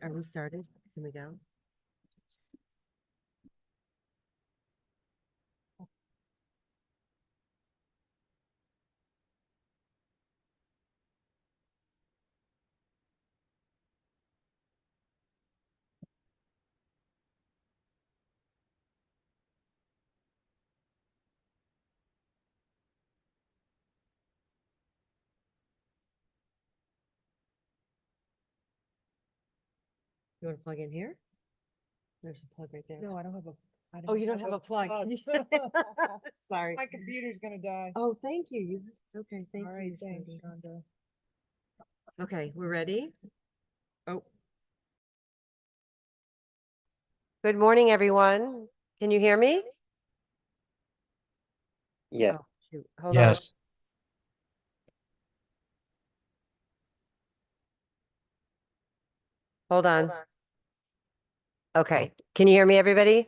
Are we started? Can we go? You want to plug in here? There's a plug right there. No, I don't have a. I Oh, you don't have a plug. Sorry. My computer's gonna die. Oh, thank you. Okay, thank All you. right, Miss thanks, Brenda. Shonda. Okay, we're ready? Oh. Good morning, everyone. Can you hear me? Yeah. Oh, shoot. Hold on. Yes. Hold on. Okay. Can you hear me, everybody?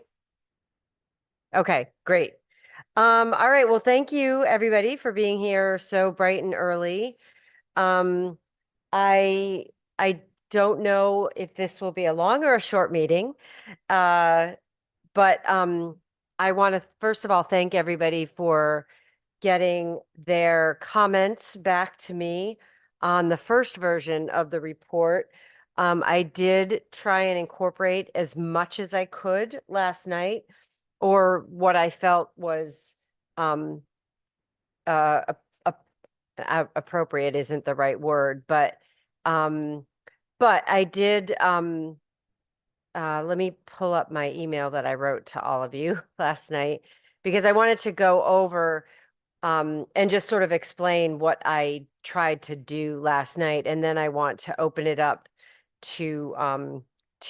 Okay, great. All right. Well, thank you, everybody, for being here so bright and early. I don't know if this will be a long or a short meeting. But I want to first of all thank everybody for getting their comments back to me on the first version of the report. I did try and incorporate as much as I could last night, or what I felt was um, uh, appropriate isn't the right word, but I did. Let me pull up my email that I wrote to all of you last night because I wanted to go over and just sort of explain what I tried to do last night, and then I want to open it up to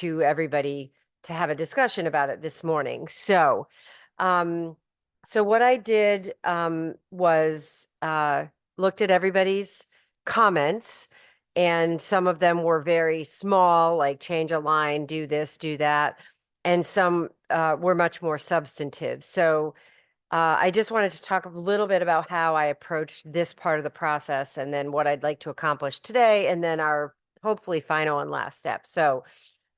everybody to have a discussion about it this morning. Um, so what I did was looked at everybody's comments, and some of them were very small, like change a line, do this, do that, and some were much more substantive. So I just wanted to talk a little bit about how I approached this part of the process and then what I'd like to accomplish today, and then our hopefully final and last step. So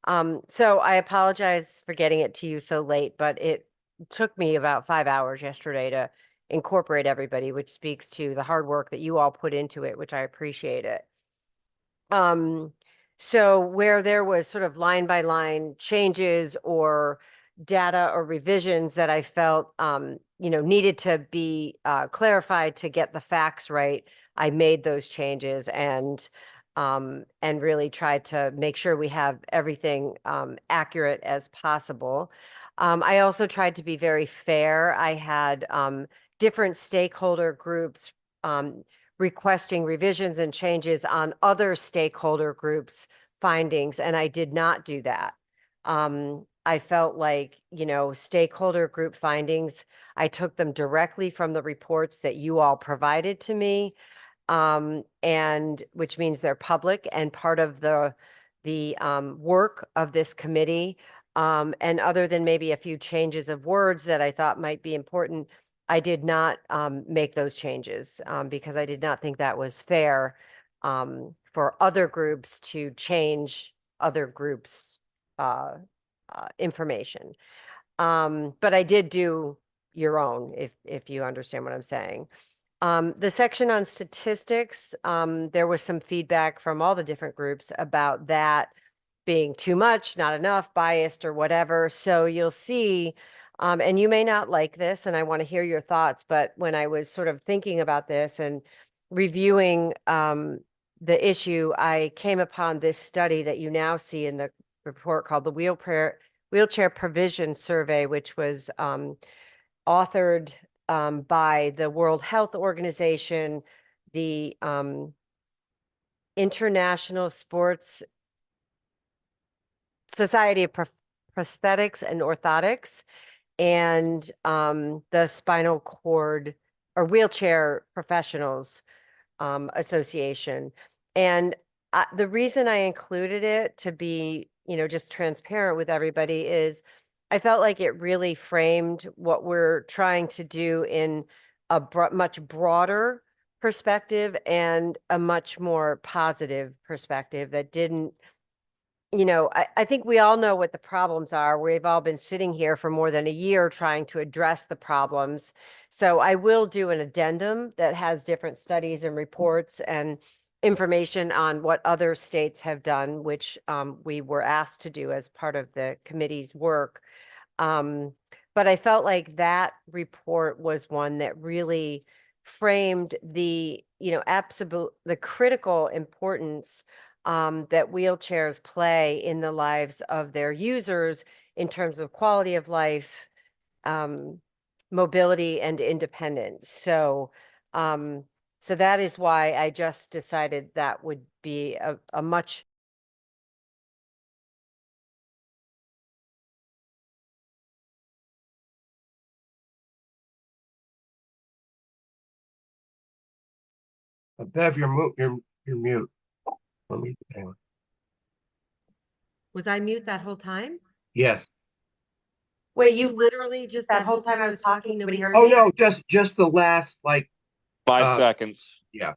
I apologize for getting it to you so late, but it took me about 5 hours yesterday to incorporate everybody, which speaks to the hard work that you all put into it, which I appreciate it. So where there was sort of line by line changes or data or revisions that I felt, needed to be clarified to get the facts right, I made those changes and really tried to make sure we have everything accurate as possible. I also tried to be very fair. I had different stakeholder groups requesting revisions and changes on other stakeholder groups' findings, and I did not do that. I felt like, stakeholder group findings, I took them directly from the reports that you all provided to me, and which means they're public and part of the work of this committee. And other than maybe a few changes of words that I thought might be important, I did not make those changes because I did not think that was fair for other groups to change other groups' information. But I did do your own, if you understand what I'm saying. The section on statistics, there was some feedback from all the different groups about that being too much, not enough, biased, or whatever. So you'll see, and you may not like this, and I want to hear your thoughts, but when I was sort of thinking about this and reviewing the issue, I came upon this study that you now see in the report called the Wheelchair Provision Survey, which was authored by the World Health Organization, the International Sports Society of Prosthetics and Orthotics, and the Spinal Cord or Wheelchair Professionals Association. And the reason I included it, to be, just transparent with everybody, is I felt like it really framed what we're trying to do in a much broader perspective and a much more positive perspective that didn't, you know, I think we all know what the problems are. We've all been sitting here for more than a year trying to address the problems. So I will do an addendum that has different studies and reports and information on what other states have done, which we were asked to do as part of the committee's work. But I felt like that report was one that really framed the, you know, the critical importance that wheelchairs play in the lives of their users in terms of quality of life, mobility, and independence. So, so that is why I just decided that would be a much Bev, you're mute. Let me, hang on. Was I mute that whole time? Yes. Wait, you Literally just that whole time I was talking, nobody heard Oh, me? no, just the last, like, 5 seconds. yeah.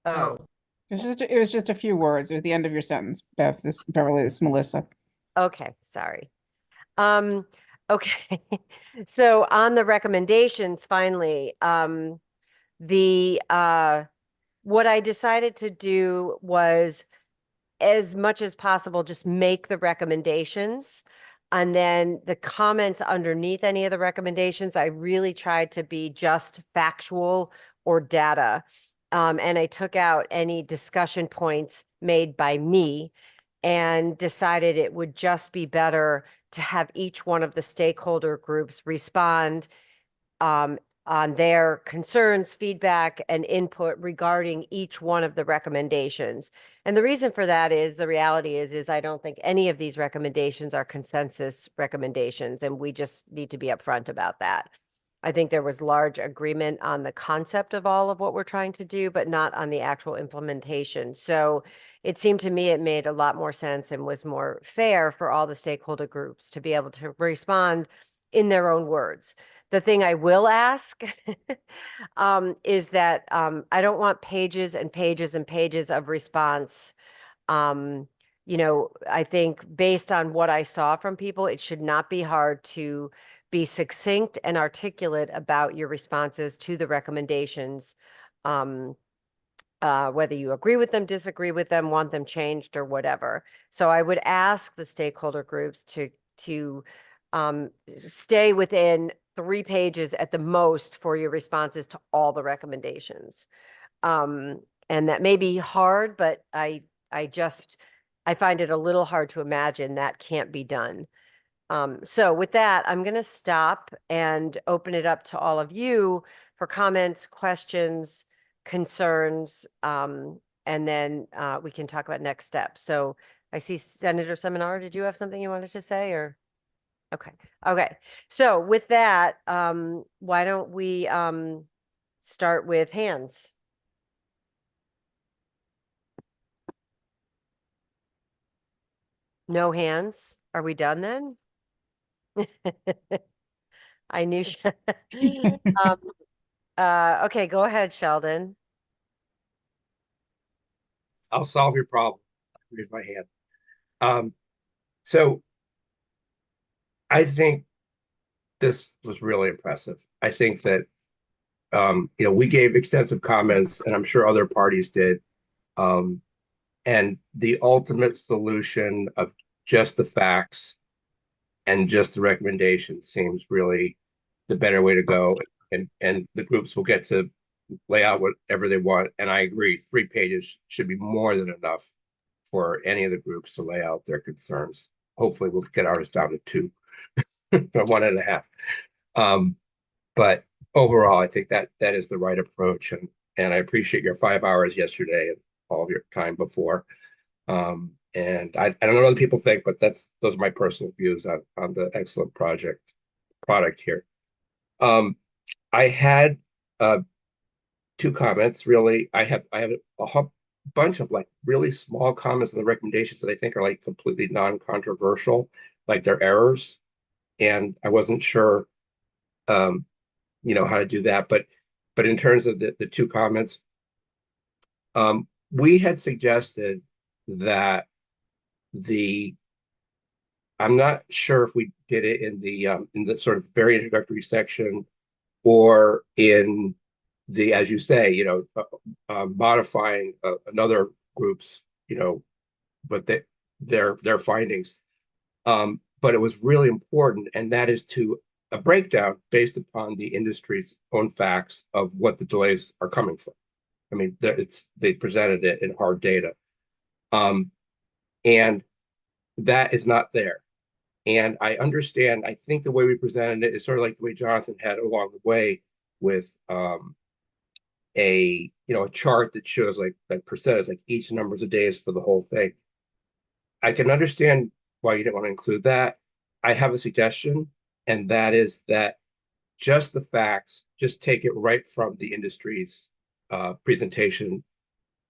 Oh, It was just a few words at the end of your sentence, Bev. Beverly, this is Melissa. okay, sorry. Okay. So on the recommendations, finally, what I decided to do was, as much as possible, just make the recommendations. And then the comments underneath any of the recommendations, I really tried to be just factual or data. And I took out any discussion points made by me and decided it would just be better to have each one of the stakeholder groups respond on their concerns, feedback, and input regarding each one of the recommendations. And the reason for that is, the reality is I don't think any of these recommendations are consensus recommendations, and we just need to be upfront about that. I think there was large agreement on the concept of all of what we're trying to do, but not on the actual implementation. So it seemed to me it made a lot more sense and was more fair for all the stakeholder groups to be able to respond in their own words. The thing I will ask is that I don't want pages and pages and pages of response. You know, I think based on what I saw from people, it should not be hard to be succinct and articulate about your responses to the recommendations. Whether you agree with them, disagree with them, want them changed, or whatever. So I would ask the stakeholder groups to stay within 3 pages at the most for your responses to all the recommendations. And that may be hard, but I find it a little hard to imagine that can't be done. So with that, I'm going to stop and open it up to all of you for comments, questions, concerns, and then we can talk about next steps. So I see Senator Seminar, did you have something you wanted to say, or? Okay. Okay. So with that, why don't we start with hands? No hands? Are we done then? I knew. Okay, go ahead, Sheldon. I'll solve your problem. Here's my hand. So I think this was really impressive. I think that, you know, we gave extensive comments, and I'm sure other parties did. And the ultimate solution of just the facts and just the recommendations seems really the better way to go. And the groups will get to lay out whatever they want. And I agree, 3 pages should be more than enough for any of the groups to lay out their concerns. Hopefully we'll get ours down to 2, or 1.5. But overall, I think that is the right approach. And I appreciate your 5 hours yesterday and all of your time before. And I don't know what other people think, but those are my personal views on the excellent product here. I had 2 comments really. I have a bunch of like really small comments on the recommendations that I think are like completely non-controversial, like they're errors, and I wasn't sure, you know, how to do that. But But in terms of the two comments, we had suggested that I'm not sure if we did it in the sort of very introductory section or in the, as you say, modifying another group's, but their findings. But it was really important, and that is to a breakdown based upon the industry's own facts of what the delays are coming from. I mean, they presented it in hard data, and that is not there. And I understand. I think the way we presented it is sort of like the way Jonathan had it along the way with a chart that shows like percentage, like each numbers of days for the whole thing. I can understand why you didn't want to include that. I have a suggestion, and that is that just the facts, just take it right from the industry's presentation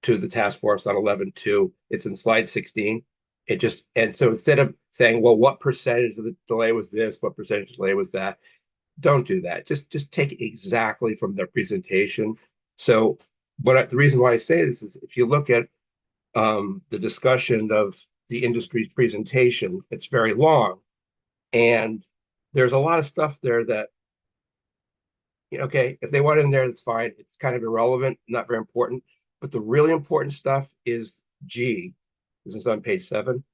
to the task force on 11.2. It's in slide 16. And so instead of saying, well, what percentage of the delay was this, what percentage of the delay was that, don't do that. Just take it exactly from their presentation. So, but the reason why I say this is if you look at the discussion of the industry's presentation, it's very long, and there's a lot of stuff there that, okay, if they want it in there, that's fine. It's kind of irrelevant, not very important. But the really important stuff is G. This is on page 7,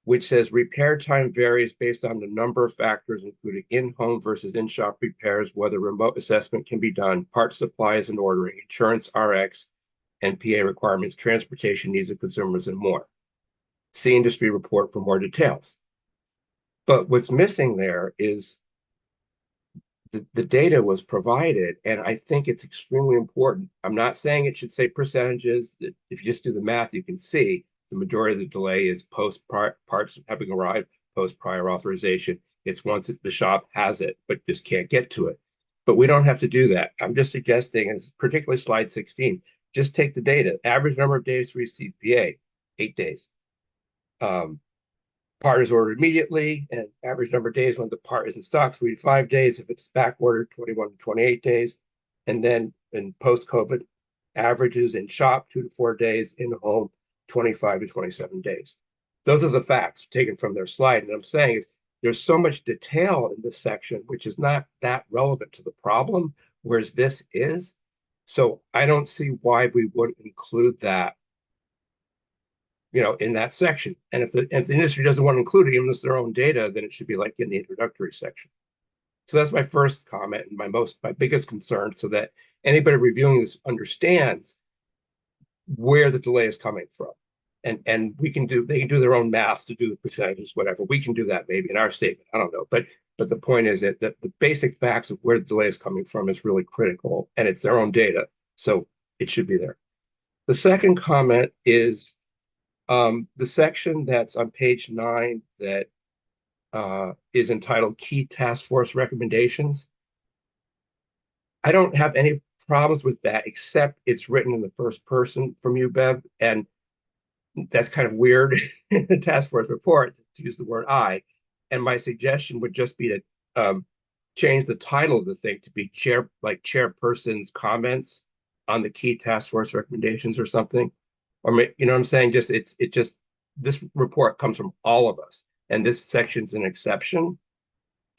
which says repair time varies based on the number of factors, including in-home versus in-shop repairs, whether remote assessment can be done, part supplies and ordering, insurance, RX, and PA requirements, transportation needs of consumers, and more. See industry report for more details. But what's missing there is the data was provided, and I think it's extremely important. I'm not saying it should say percentages. That if you just do the math, you can see the majority of the delay is post parts having arrived, post prior authorization. It's once the shop has it, but just can't get to it. But we don't have to do that. I'm just suggesting, and particularly slide 16, just take the data. Average number of days to receive PA, 8 days. Part is ordered immediately, and average number of days when the part is in stock, 3 to 5 days. If it's back ordered, 21 to 28 days. And then in post-COVID, averages in shop, 2 to 4 days, in home, 25 to 27 days. Those are the facts taken from their slide. And I'm saying is there's so much detail in this section, which is not that relevant to the problem, whereas this is. So I don't see why we wouldn't include that, in that section. And if the industry doesn't want to include it, even if it's their own data, then it should be like in the introductory section. So that's my first comment and my biggest concern, so that anybody reviewing this understands where the delay is coming from. And they can do their own math to do the percentages, whatever. We can do that maybe in our statement. I don't know. But the point is that the basic facts of where the delay is coming from is really critical, and it's their own data. So it should be there. The second comment is the section that's on page 9 that is entitled Key Task Force Recommendations. I don't have any problems with that, except it's written in the first person from you, Bev, and that's kind of weird in the task force report to use the word I. And my suggestion would just be to change the title of the thing to be chairperson's comments on the key task force recommendations or something. Or, what I'm saying? This report comes from all of us, and this section's an exception.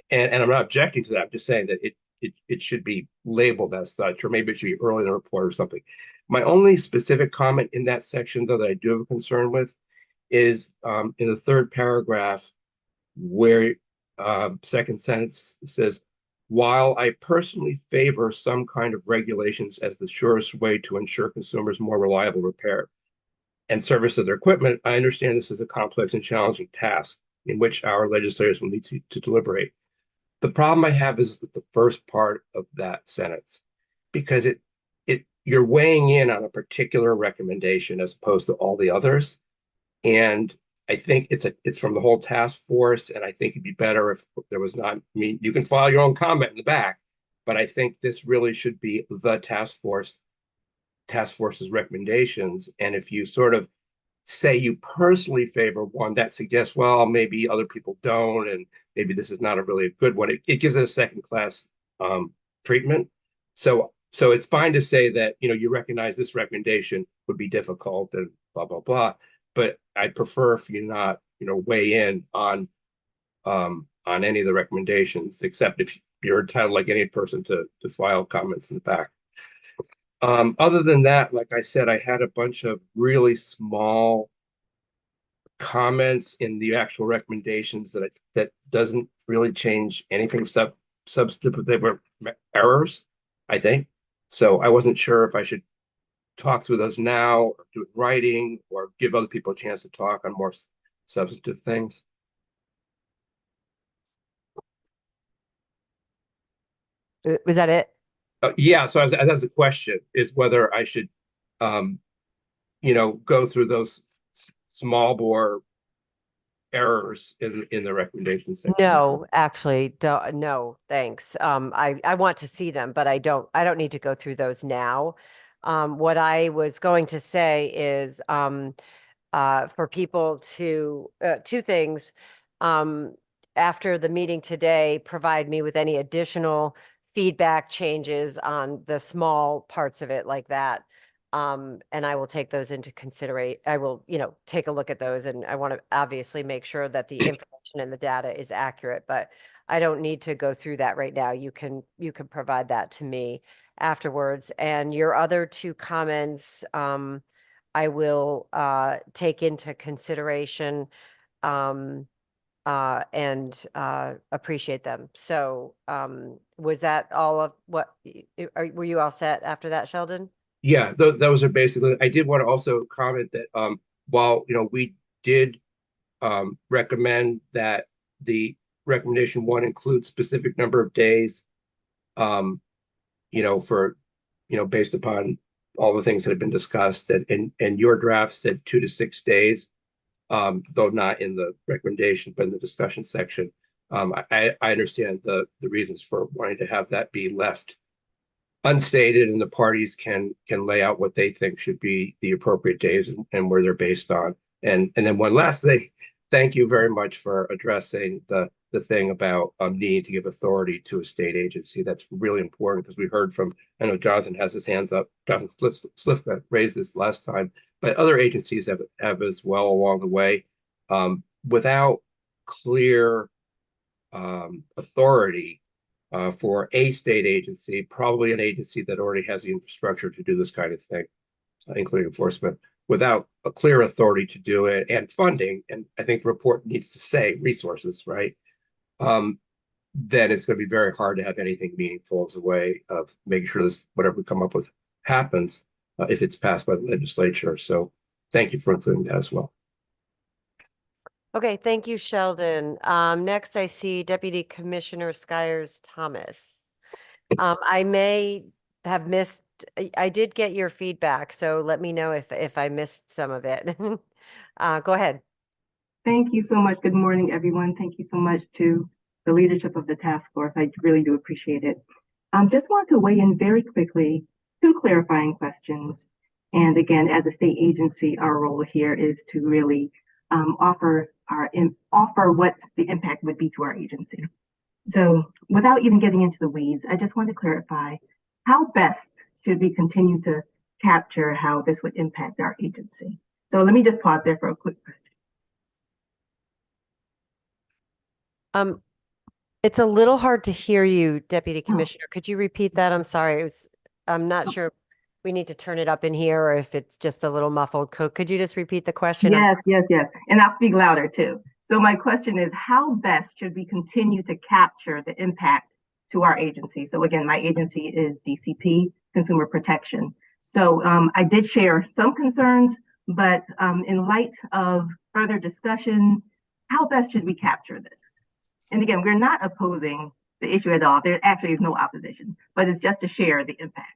And I'm not objecting to that. I'm just saying that it should be labeled as such, or maybe it should be early in the report or something. My only specific comment in that section, though, that I do have a concern with is in the third paragraph, where second sentence says, while I personally favor some kind of regulations as the surest way to ensure consumers more reliable repair and service of their equipment, I understand this is a complex and challenging task in which our legislators will need to deliberate. The problem I have is with the first part of that sentence, because you're weighing in on a particular recommendation as opposed to all the others. And I think it's from the whole task force, and I think it'd be better if there was not. I mean, you can file your own comment in the back, but I think this really should be the task force's recommendations. And if you sort of say you personally favor one, that suggests, well, maybe other people don't, and maybe this is not a really good one. It gives it a second class treatment. So So it's fine to say that, you recognize this recommendation would be difficult and blah, blah, blah. But I'd prefer if you not, weigh in on any of the recommendations, except if you're entitled, like any person, to file comments in the back. Other than that, like I said, I had a bunch of really small comments in the actual recommendations that doesn't really change anything substantive, but they were errors, I think. So I wasn't sure if I should talk through those now, or do it in writing, or give other people a chance to talk on more substantive things. Was that it? Yeah, so that's the question, is whether I should, go through those small bore errors in the recommendation section. No, actually, no, thanks. I want to see them, but I don't need to go through those now. What I was going to say is, for people to, two things. After the meeting today, provide me with any additional feedback changes on the small parts of it like that. And I will take those into consideration. I will, take a look at those, and I want to obviously make sure that the information and the data is accurate, but I don't need to go through that right now. You can provide that to me afterwards. And your other two comments, I will take into consideration and appreciate them. So was that all of what, were you all set after that, Sheldon? Yeah, those are basically, I did want to also comment that while, we did recommend that the recommendation 1 includes specific number of days, for, based upon all the things that have been discussed, and your draft said 2 to 6 days, though not in the recommendation, but in the discussion section. I understand the reasons for wanting to have that be left unstated, and the parties can lay out what they think should be the appropriate days and where they're based on. And then one last thing, thank you very much for addressing the thing about needing to give authority to a state agency. That's really important, because we heard from, I know Jonathan has his hands up, Jonathan Slifka raised this last time, but other agencies have as well along the way. Without clear authority for a state agency, probably an agency that already has the infrastructure to do this kind of thing, including enforcement, without a clear authority to do it and funding, and I think the report needs to say resources, right? Then it's going to be very hard to have anything meaningful as a way of making sure this, whatever we come up with, happens if it's passed by the legislature. So thank you for including that as well. Okay, thank you, Sheldon. Next, I see Deputy Commissioner Skyers Thomas. I may have missed, I did get your feedback, so let me know if I missed some of it. Go ahead. Thank you so much. Good morning, everyone. Thank you so much to the leadership of the task force. I really do appreciate it. Just want to weigh in very quickly, 2 clarifying questions. And again, as a state agency, our role here is to really offer what the impact would be to our agency. So without even getting into the weeds, I just want to clarify, how best should we continue to capture how this would impact our agency? So let me just pause there for a quick question. It's a little hard to hear you, Deputy Commissioner. Could you repeat that? I'm sorry. I'm not sure we need to turn it up in here, or if it's just a little muffled. Could you just repeat the question? Yes. And I'll speak louder too. So my question is, how best should we continue to capture the impact to our agency? So again, my agency is DCP, Consumer Protection. So I did share some concerns, but in light of further discussion, how best should we capture this? And again, we're not opposing the issue at all. There actually is no opposition, but it's just to share the impact.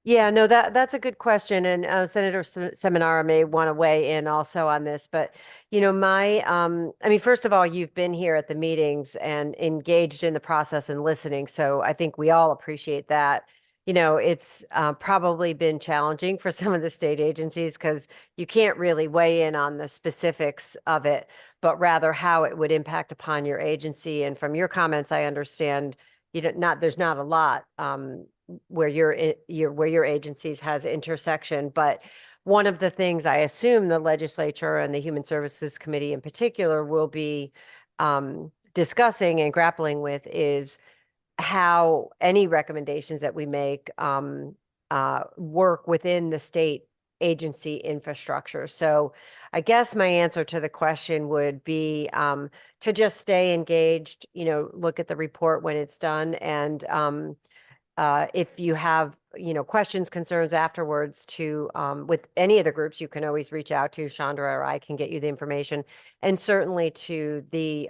Yeah, no, that's a good question. And Senator Seminara may want to weigh in also on this. But, I mean, first of all, you've been here at the meetings and engaged in the process and listening. So I think we all appreciate that. It's probably been challenging for some of the state agencies, because you can't really weigh in on the specifics of it, but rather how it would impact upon your agency. And from your comments, I understand there's not a lot where your agencies has intersection. But one of the things I assume the legislature and the Human Services Committee in particular will be discussing and grappling with is how any recommendations that we make work within the state agency infrastructure. So I guess my answer to the question would be to just stay engaged, look at the report when it's done. And if you have, questions, concerns afterwards to with any of the groups, you can always reach out to Chandra or I can get you the information. And certainly to the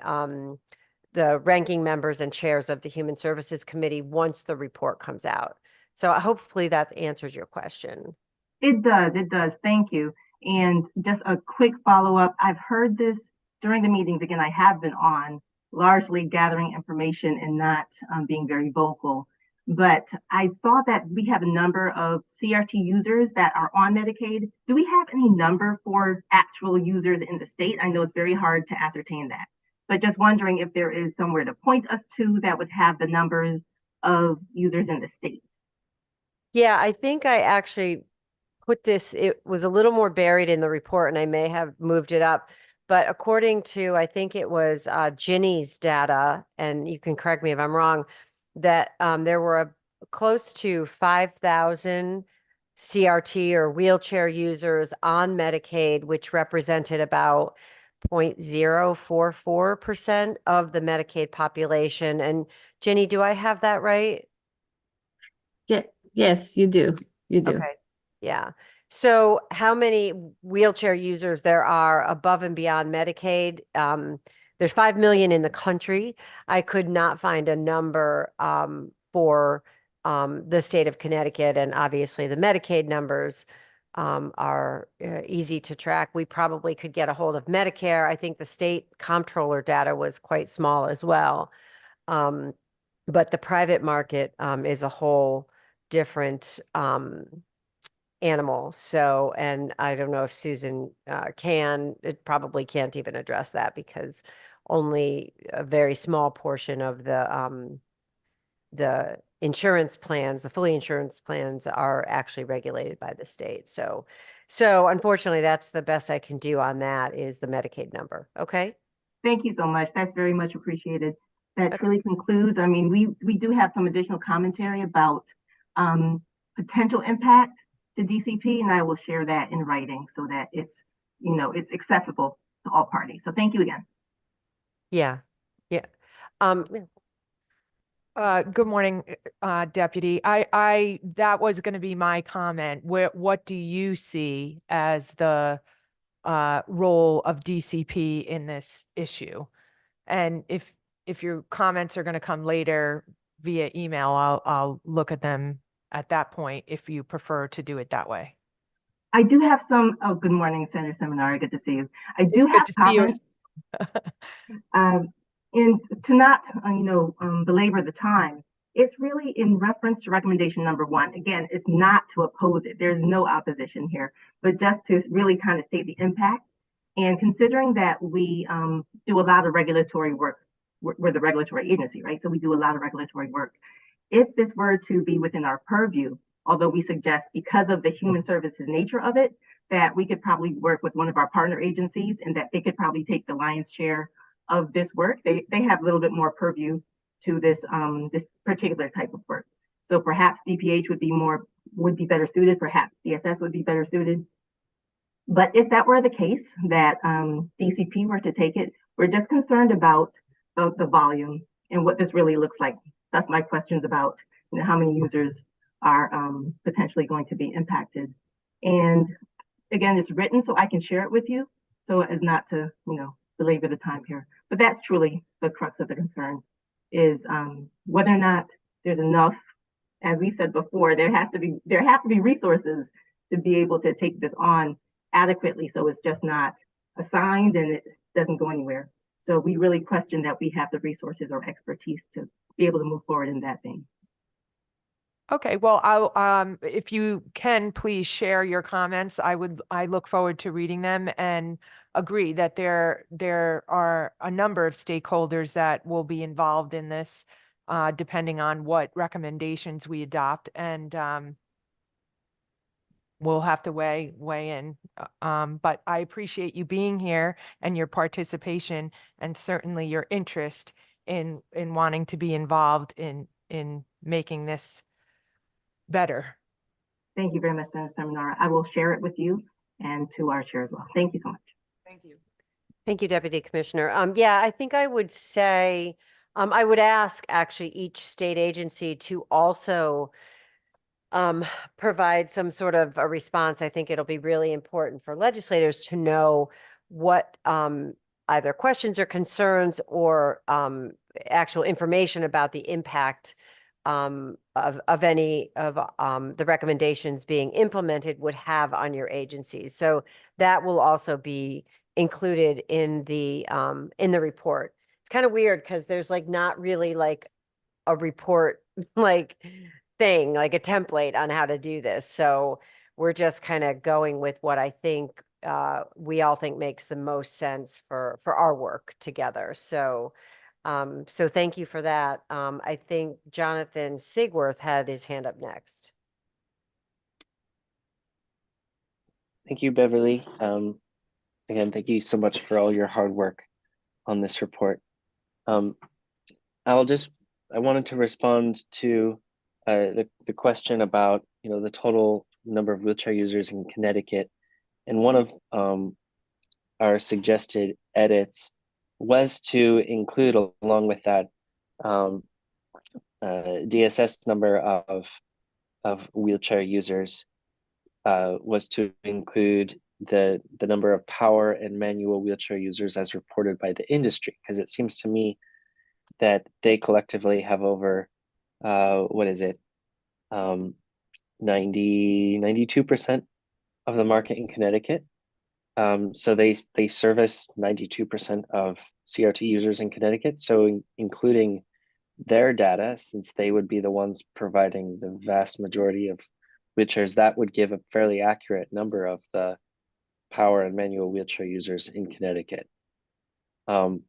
ranking members and chairs of the Human Services Committee once the report comes out. So hopefully that answers your question. It does. Thank you. And just a quick follow-up. I've heard this during the meetings. Again, I have been on largely gathering information and not being very vocal. But I saw that we have a number of CRT users that are on Medicaid. Do we have any number for actual users in the state? I know it's very hard to ascertain that, but just wondering if there is somewhere to point us to that would have the numbers of users in the state. Yeah, I think I actually put this, it was a little more buried in the report and I may have moved it up. But according to, I think it was Ginny's data, and you can correct me if I'm wrong, that there were close to 5,000 CRT or wheelchair users on Medicaid, which represented about 0.044% of the Medicaid population. And Ginny, do I have that right? Yes, you do. You do. Okay. Yeah. So how many wheelchair users there are above and beyond Medicaid? There's 5 million in the country. I could not find a number for the state of Connecticut, and obviously the Medicaid numbers are easy to track. We probably could get a hold of Medicare. I think the state comptroller data was quite small as well. But the private market is a whole different animal. So, and I don't know if Susan it probably can't even address that because only a very small portion of the insurance plans, the fully insurance plans are actually regulated by the state. So unfortunately, that's the best I can do on that is the Medicaid number. Okay. Thank you so much. That's very much appreciated. That truly concludes. I mean, we do have some additional commentary about potential impact to DCP, and I will share that in writing so that it's, it's accessible to all parties. So thank you again. Yeah. Yeah. Good morning, Deputy. That was going to be my comment. What do you see as the role of DCP in this issue? And if your comments are going to come later via email, I'll look at them at that point if you prefer to do it that way. I do have some. Oh, good morning, Senator Seminari. Good to see you. I do have comments. And to not, belabor the time, it's really in reference to recommendation number 1. Again, it's not to oppose it. There's no opposition here, but just to really kind of state the impact. And considering that we do a lot of regulatory work, we're the regulatory agency, right? So we do a lot of regulatory work. If this were to be within our purview, although we suggest because of the human services nature of it, that we could probably work with one of our partner agencies and that they could probably take the lion's share of this work. They have a little bit more purview to this this particular type of work. So perhaps DPH would be better suited, perhaps DSS would be better suited. But if that were the case, that DCP were to take it, we're just concerned about the volume and what this really looks like. That's my questions about how many users are potentially going to be impacted. And again, it's written so I can share it with you, so as not to belabor the time here. But that's truly the crux of the concern, is whether or not there's enough. As we said before, there have to be resources to be able to take this on adequately, so it's just not assigned and it doesn't go anywhere. So we really question that we have the resources or expertise to be able to move forward in that vein. Okay, well, I'll if you can please share your comments. I look forward to reading them and agree that there are a number of stakeholders that will be involved in this. depending on what recommendations we adopt. And we'll have to weigh in. But I appreciate you being here and your participation, and certainly your interest in wanting to be involved in making this better. Thank you very much, Senator Seminara. I will share it with you and to our chair as well. Thank you so much. Thank you. Thank you, Deputy Commissioner. Yeah, I think I would say, I would ask actually each state agency to also provide some sort of a response. I think it'll be really important for legislators to know what either questions or concerns or actual information about the impact of any of the recommendations being implemented would have on your agencies. So that will also be included in the report. It's kind of weird because there's like not really like a report like thing, like a template on how to do this. So we're just kind of going with what I think we all think makes the most sense for our work together. So so thank you for that. I think Jonathan Sigworth had his hand up next. Thank you, Beverly. Again, thank you so much for all your hard work on this report. I wanted to respond to the question about, the total number of wheelchair users in Connecticut. And one of our suggested edits was to include, along with that, DSS number of wheelchair users, was to include the number of power and manual wheelchair users as reported by the industry, because it seems to me that they collectively have over 92% of the market in Connecticut. So they service 92% of CRT users in Connecticut. So including their data, since they would be the ones providing the vast majority of wheelchairs, that would give a fairly accurate number of the power and manual wheelchair users in Connecticut. No,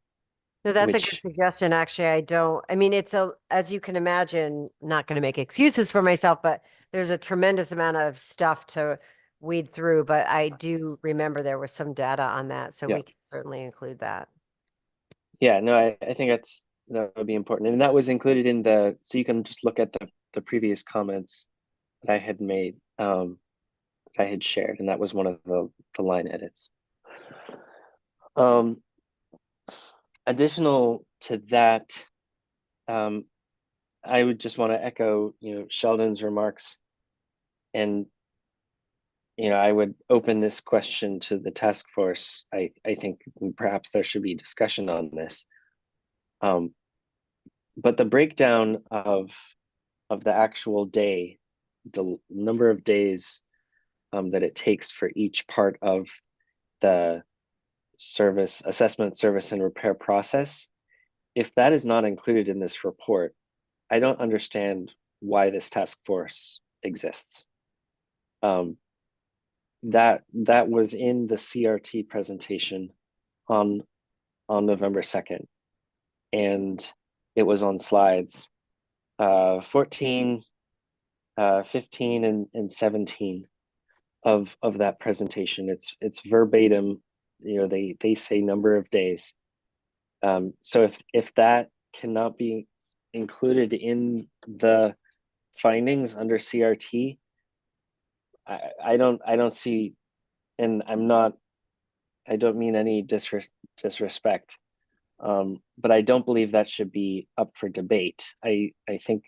that's a good Which- suggestion. Actually, I mean, as you can imagine, not going to make excuses for myself, but there's a tremendous amount of stuff to weed through. But I do remember there was some data on that. So Yeah. we can certainly include that. Yeah, no, I think that would be important. And that was included in so you can just look at the previous comments that I had made, that I had shared, and that was one of the line edits. Additional to that, I would just want to echo, Sheldon's remarks, and I would open this question to the task force. I think perhaps there should be discussion on this. But the breakdown of the actual day, the number of days that it takes for each part of the assessment, service, and repair process, if that is not included in this report, I don't understand why this task force exists. That was in the CRT presentation on November 2nd, and it was on slides 14, 15, and 17 of that presentation. It's verbatim. They say number of days. So if that cannot be included in the findings under CRT, I don't see, and I don't mean any disrespect, but I don't believe that should be up for debate. I think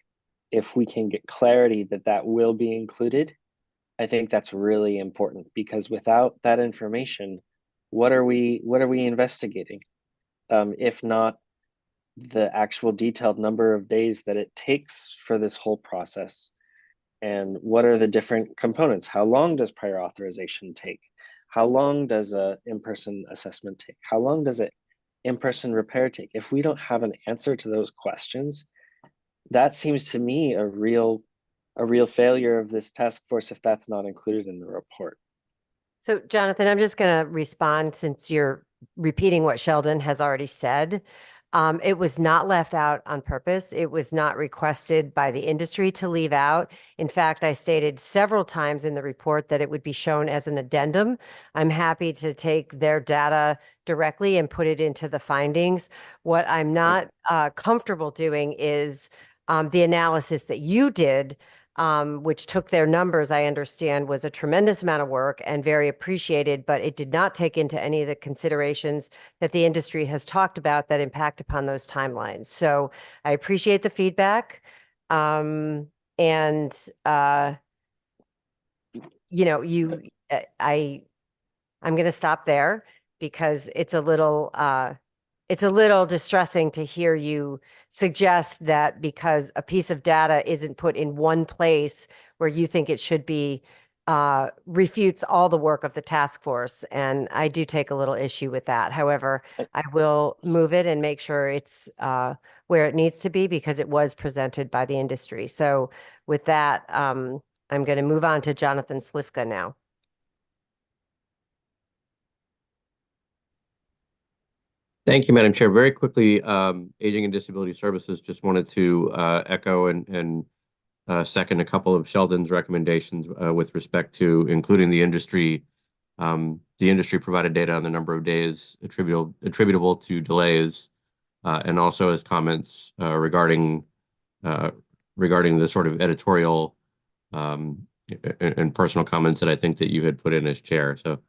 if we can get clarity that will be included, I think that's really important, because without that information, what are we investigating? If not the actual detailed number of days that it takes for this whole process, and what are the different components? How long does prior authorization take? How long does a in-person assessment take? How long does it in-person repair take? If we don't have an answer to those questions, that seems to me a real failure of this task force if that's not included in the report. So Jonathan, I'm just going to respond since you're repeating what Sheldon has already said. It was not left out on purpose. It was not requested by the industry to leave out. In fact, I stated several times in the report that it would be shown as an addendum. I'm happy to take their data directly and put it into the findings. What I'm not comfortable doing is the analysis that you did, which took their numbers, I understand, was a tremendous amount of work and very appreciated, but it did not take into any of the considerations that the industry has talked about that impact upon those timelines. So I appreciate the feedback. And you know, I'm going to stop there because it's a little distressing to hear you suggest that because a piece of data isn't put in one place where you think it should be, refutes all the work of the task force. And I do take a little issue with that. However, I will move it and make sure it's where it needs to be because it was presented by the industry. So with that, I'm going to move on to Jonathan Slifka now. Thank you, Madam Chair. Very quickly, Aging and Disability Services just wanted to echo and second a couple of Sheldon's recommendations with respect to including the industry. The industry provided data on the number of days attributable to delays, and also as comments regarding the sort of editorial and personal comments that I think that you had put in as chair. So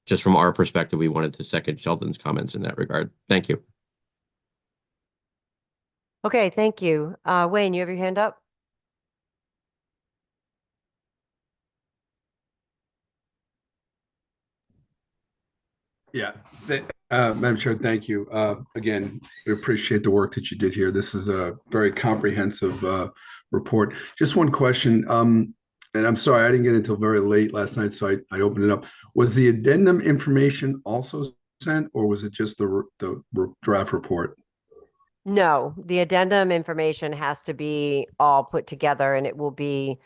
just from our perspective, we wanted to second Sheldon's comments in that regard. Thank you. Okay, thank you. Wayne, you have your hand up? Yeah, Madam Chair, thank you. Again, we appreciate the work that you did here. This is a very comprehensive report. Just one question, and I'm sorry, I didn't get until very late last night, so I opened it up. Was the addendum information also sent, or was it just the draft report? No, the addendum information has to be all put together and it will be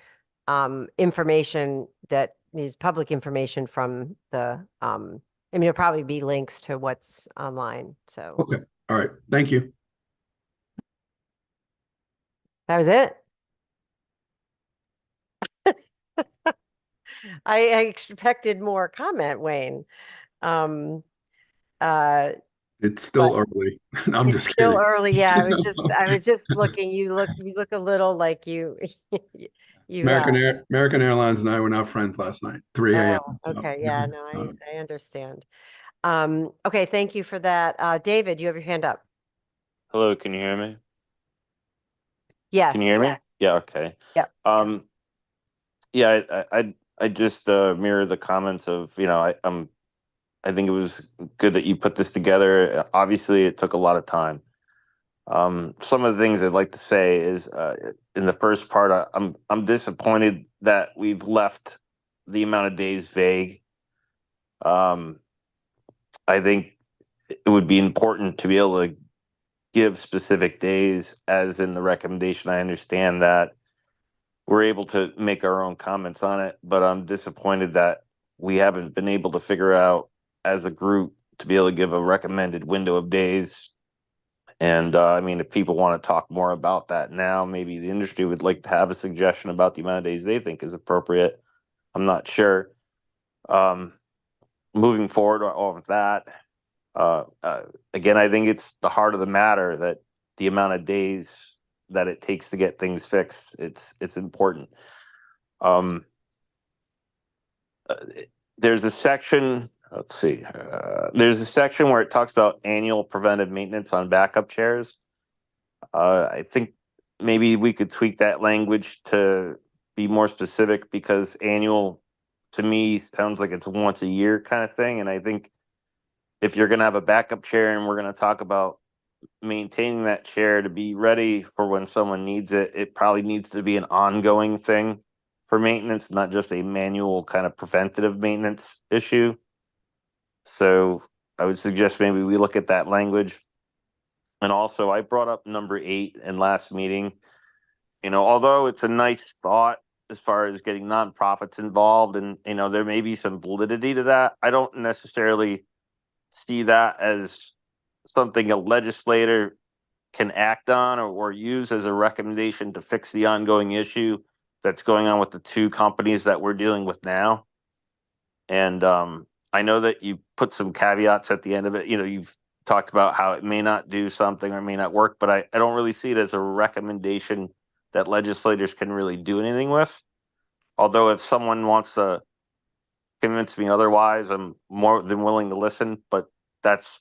information that is public information from the I mean, it'll probably be links to what's online. So Okay, all right, thank you. that was it. I expected more comment, Wayne. It's still early. I'm It's just still kidding. early. Yeah, I was just looking. You look a little like you. American Airlines and I were not friends last night, 3 a.m. Oh, okay. Yeah, no, I understand. Okay, thank you for that. David, you have your hand up. Hello, can you hear me? Yes. Can you hear me? Yeah, okay. Yep. Yeah, I just mirror the comments of, I think it was good that you put this together. Obviously, it took a lot of time. Some of the things I'd like to say is in the first part, I'm disappointed that we've left the amount of days vague. I think it would be important to be able to give specific days, as in the recommendation. I understand that we're able to make our own comments on it, but I'm disappointed that we haven't been able to figure out as a group to be able to give a recommended window of days. And I mean, if people want to talk more about that now, maybe the industry would like to have a suggestion about the amount of days they think is appropriate. I'm not sure. Moving forward off of that, again, I think it's the heart of the matter that the amount of days that it takes to get things fixed, it's important. There's a section, let's see, there's a section where it talks about annual preventive maintenance on backup chairs. I think maybe we could tweak that language to be more specific, because annual to me sounds like it's once a year kind of thing. And I think if you're going to have a backup chair and we're going to talk about maintaining that chair to be ready for when someone needs it, it probably needs to be an ongoing thing for maintenance, not just a manual kind of preventative maintenance issue. So I would suggest maybe we look at that language. And also, I brought up number 8 in last meeting. Although it's a nice thought as far as getting nonprofits involved, and there may be some validity to that, I don't necessarily see that as something a legislator can act on or use as a recommendation to fix the ongoing issue that's going on with the two companies that we're dealing with now. And I know that you put some caveats at the end of it. You know, you've talked about how it may not do something or may not work, but I don't really see it as a recommendation that legislators can really do anything with. Although if someone wants to convince me otherwise, I'm more than willing to listen, but that's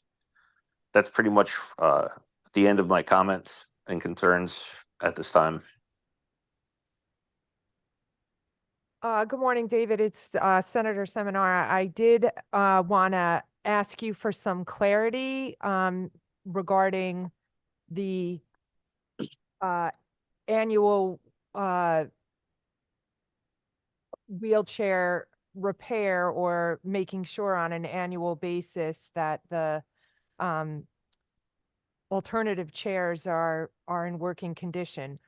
pretty much the end of my comments and concerns at this time. Good morning, David. It's Senator Seminar. I did want to ask you for some clarity regarding the annual wheelchair repair, or making sure on an annual basis that the alternative chairs are in working condition.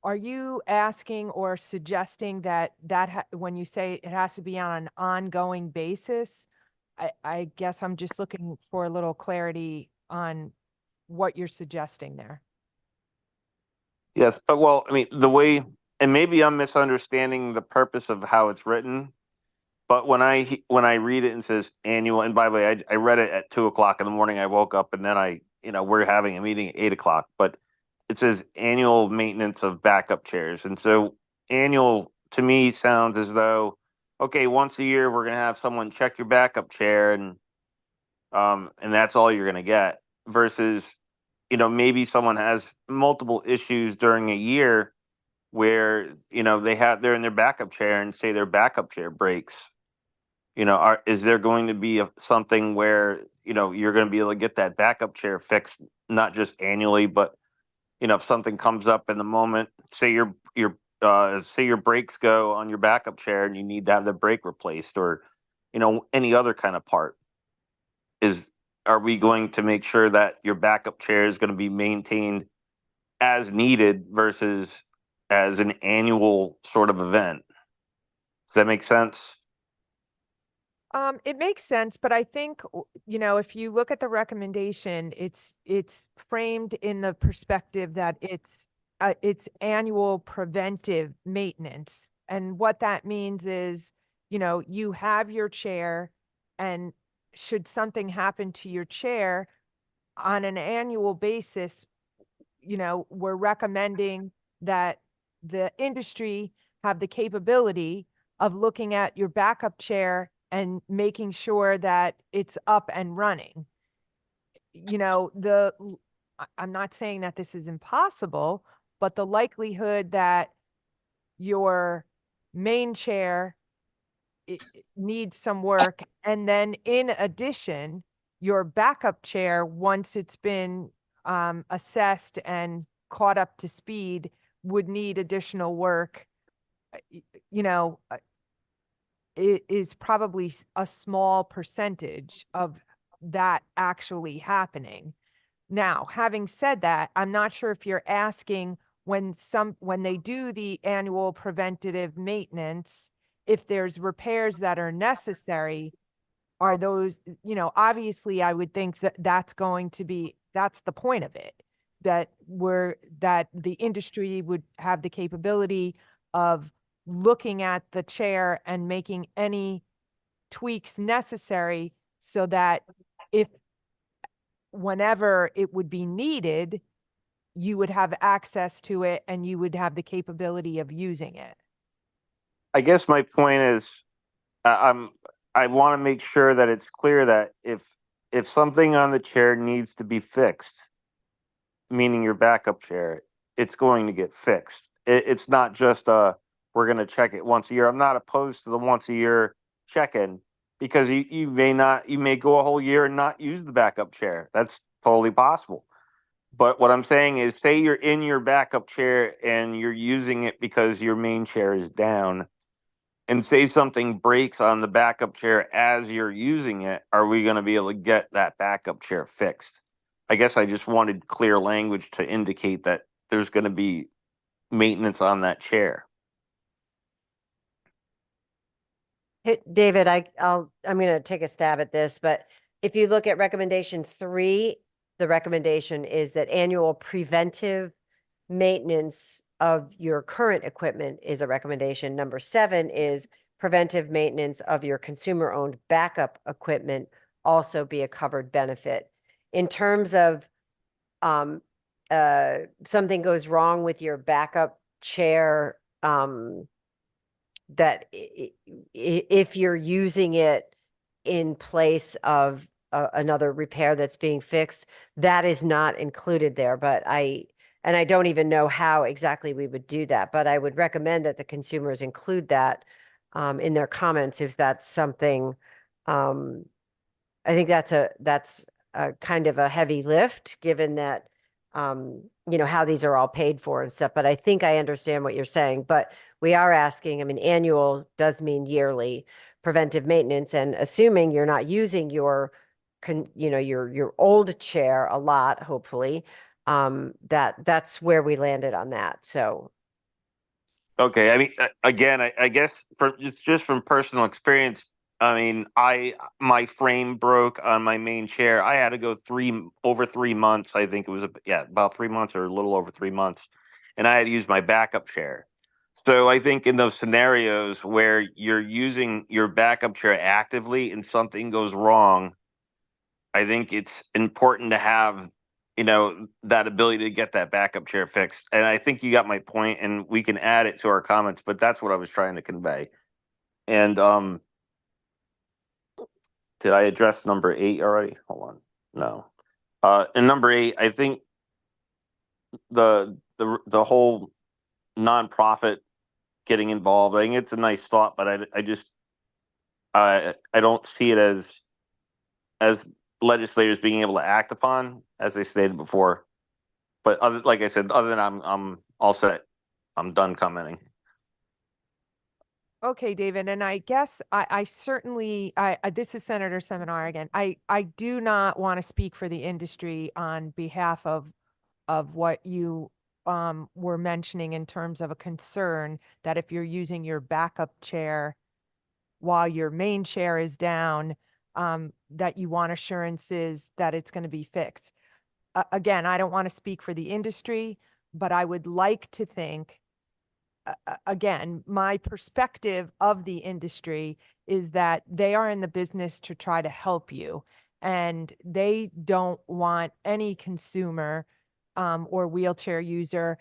Are you asking or suggesting that when you say it has to be on an ongoing basis? I guess I'm just looking for a little clarity on what you're suggesting there. Yes, well, I mean, the way, and maybe I'm misunderstanding the purpose of how it's written, but when I read it and says annual, and by the way, I read it at 2:00 in the morning. I woke up and then we're having a meeting at 8:00, but it says annual maintenance of backup chairs. And so annual to me sounds as though, okay, once a year, we're going to have someone check your backup chair and that's all you're going to get, versus, maybe someone has multiple issues during a year where, they're in their backup chair and say their backup chair breaks. Is there going to be something where, you're going to be able to get that backup chair fixed, not just annually, but if something comes up in the moment, say your brakes go on your backup chair and you need to have the brake replaced, or any other kind of part, are we going to make sure that your backup chair is going to be maintained as needed versus as an annual sort of event? Does that make sense? It makes sense, but I think, if you look at the recommendation, it's framed in the perspective that it's annual preventive maintenance. And what that means is, you have your chair, and should something happen to your chair on an annual basis, we're recommending that the industry have the capability of looking at your backup chair and making sure that it's up and running. I'm not saying that this is impossible, but the likelihood that your main chair needs some work, and then in addition, your backup chair, once it's been assessed and caught up to speed, would need additional work, it is probably a small percentage of that actually happening. Now, having said that, I'm not sure if you're asking when they do the annual preventative maintenance, if there's repairs that are necessary, are those, obviously I would think that that's the point of it, that the industry would have the capability of looking at the chair and making any tweaks necessary, so that whenever it would be needed, you would have access to it and you would have the capability of using it. I guess my point is, I want to make sure that it's clear that if something on the chair needs to be fixed, meaning your backup chair, it's going to get fixed. It's not just we're going to check it once a year. I'm not opposed to the once a year check-in, because you may go a whole year and not use the backup chair. That's totally possible. But what I'm saying is, say you're in your backup chair and you're using it because your main chair is down, and say something breaks on the backup chair as you're using it, are we going to be able to get that backup chair fixed? I guess I just wanted clear language to indicate that there's going to be maintenance on that chair. David, I'm going to take a stab at this, but if you look at recommendation 3, the recommendation is that annual preventive maintenance of your current equipment is a recommendation. Number 7 is preventive maintenance of your consumer-owned backup equipment also be a covered benefit. In terms of something goes wrong with your backup chair, that if you're using it in place of another repair that's being fixed, that is not included there. But I don't even know how exactly we would do that, but I would recommend that the consumers include that in their comments if that's something. I think that's a kind of a heavy lift, given that how these are all paid for and stuff. But I think I understand what you're saying. But we are asking, I mean, annual does mean yearly preventive maintenance, and assuming you're not using your old chair a lot, hopefully, that's where we landed on that. So. Okay, I mean, again, I guess just from personal experience, I mean, my frame broke on my main chair. I had to go over 3 months. I think it was about 3 months or a little over 3 months, and I had to use my backup chair. So I think in those scenarios where you're using your backup chair actively and something goes wrong, I think it's important to have that ability to get that backup chair fixed. And I think you got my point, and we can add it to our comments. But that's what I was trying to convey. And did I address number 8 already? Hold on. No. And number 8, I think the whole nonprofit getting involved, I think it's a nice thought, but I don't see it as legislators being able to act upon, as I stated before. But like I said, other than I'm all set. I'm done commenting. Okay, David, and I guess I certainly, this is Senator Seminar again. I do not want to speak for the industry on behalf of what you were mentioning in terms of a concern that if you're using your backup chair while your main chair is down, that you want assurances that it's going to be fixed. Again, I don't want to speak for the industry, but I would like to think, again, my perspective of the industry is that they are in the business to try to help you, and they don't want any consumer or wheelchair user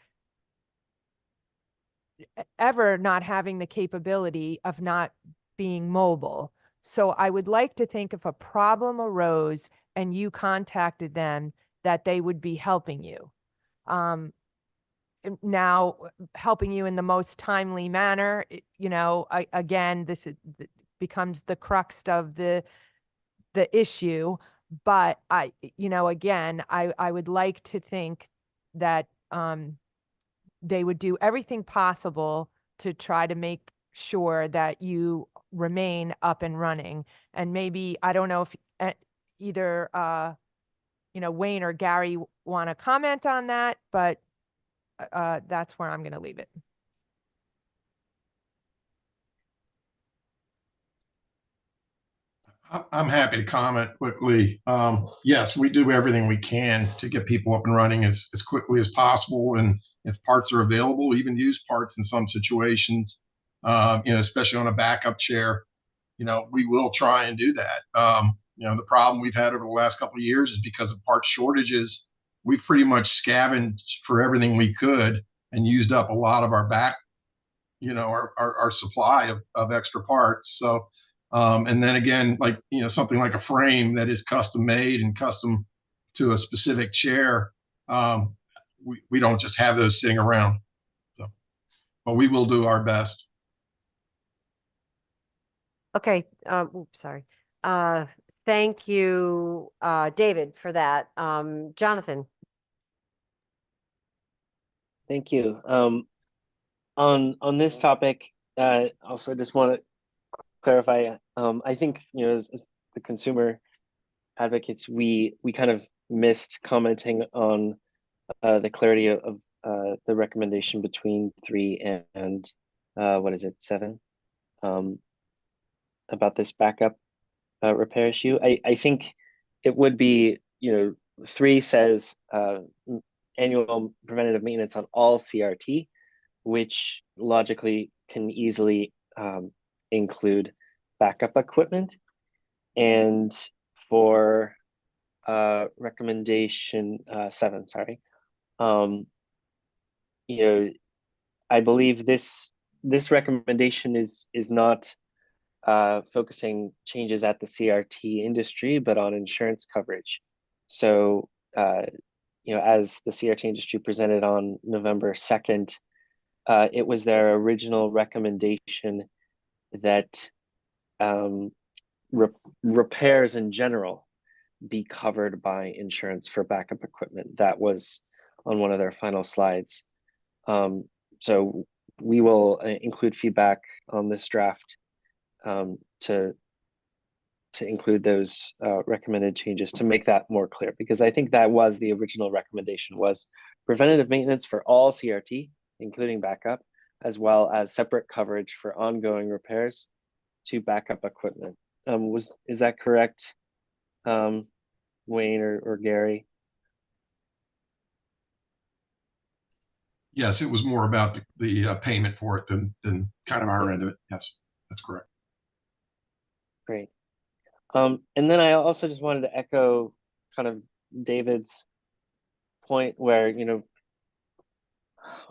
ever not having the capability of not being mobile. So I would like to think if a problem arose and you contacted them, that they would be helping you. Now, helping you in the most timely manner, again, this becomes the crux of the issue. But again, I would like to think that they would do everything possible to try to make sure that you remain up and running. And maybe, I don't know if either Wayne or Gary want to comment on that, but that's where I'm going to leave it. I'm happy to comment quickly. Yes, we do everything we can to get people up and running as quickly as possible. And if parts are available, even used parts in some situations, especially on a backup chair, we will try and do that. The problem we've had over the last couple of years is because of part shortages, we've pretty much scavenged for everything we could and used up a lot of our our supply of extra parts. So, and then again, something like a frame that is custom made and custom to a specific chair, we don't just have those sitting around. So, but we will do our best. Okay. Sorry. Thank you, David, for that. Jonathan. Thank you. On this topic, also just want to clarify. I think as the consumer advocates, we kind of missed commenting on the clarity of the recommendation between 3 and 7 about this backup repair issue. I think it would be, 3 says annual preventative maintenance on all CRT, which logically can easily include backup equipment. And for recommendation 7, sorry, I believe this recommendation is not focusing changes at the CRT industry, but on insurance coverage. So, as the CRT industry presented on November 2nd, it was their original recommendation that repairs in general be covered by insurance for backup equipment. That was on one of their final slides. So we will include feedback on this draft to include those recommended changes to make that more clear, because I think that was the original recommendation, was preventative maintenance for all CRT, including backup, as well as separate coverage for ongoing repairs to backup equipment. Is that correct, Wayne or Gary? Yes, it was more about the payment for it than kind of our end of it. Yes, that's correct. Great. And then I also just wanted to echo kind of David's point where,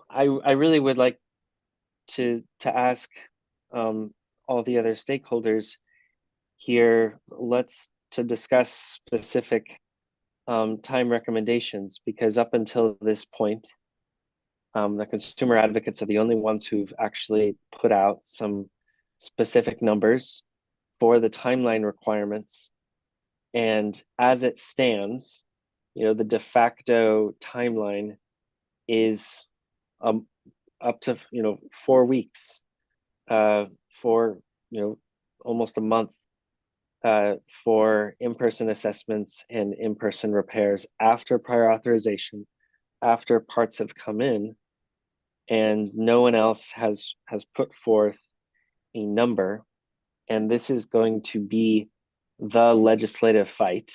I really would like to ask all the other stakeholders here, to discuss specific time recommendations, because up until this point, the consumer advocates are the only ones who've actually put out some specific numbers for the timeline requirements. And as it stands, the de facto timeline is up to 4 weeks, for almost a month, for in-person assessments and in-person repairs after prior authorization, after parts have come in, and no one else has put forth a number. And this is going to be the legislative fight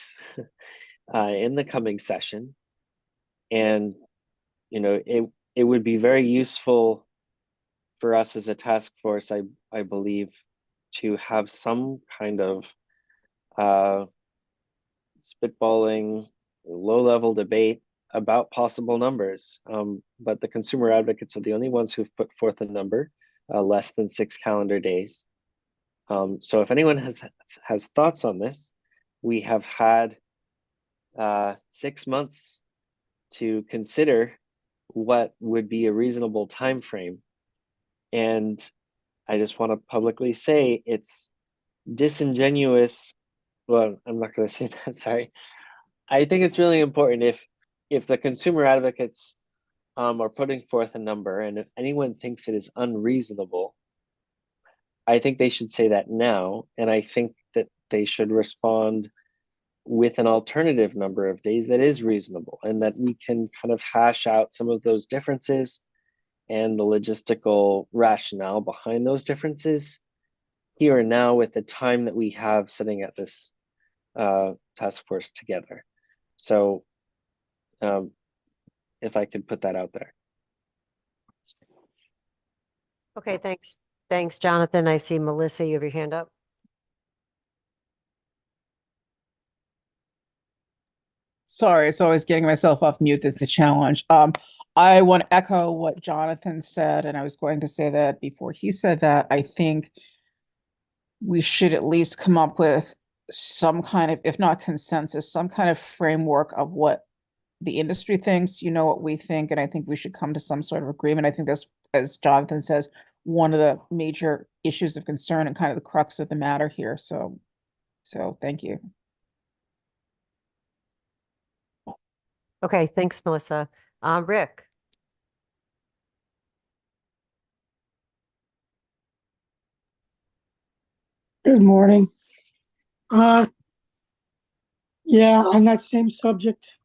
in the coming session. And it would be very useful for us as a task force, I believe, to have some kind of spitballing, low-level debate about possible numbers. But the consumer advocates are the only ones who've put forth a number, less than 6 calendar days. So if anyone has thoughts on this, we have had 6 months to consider what would be a reasonable time frame. And I just want to publicly say it's disingenuous. Well, I'm not going to say that, sorry. I think it's really important if the consumer advocates are putting forth a number, and if anyone thinks it is unreasonable, I think they should say that now. And I think that they should respond with an alternative number of days that is reasonable, and that we can kind of hash out some of those differences and the logistical rationale behind those differences here and now with the time that we have sitting at this task force together. So if I could put that out there. Okay, thanks. Thanks, Jonathan. I see Melissa, you have your hand up. Sorry, it's always getting myself off mute that's the challenge. I want to echo what Jonathan said, and I was going to say that before he said that. I think we should at least come up with some kind of, if not consensus, some kind of framework of what the industry thinks, what we think, and I think we should come to some sort of agreement. I think that's, as Jonathan says, one of the major issues of concern and kind of the crux of the matter here. So thank you. Okay, thanks, Melissa. Rick. Good morning. Yeah, on that same subject,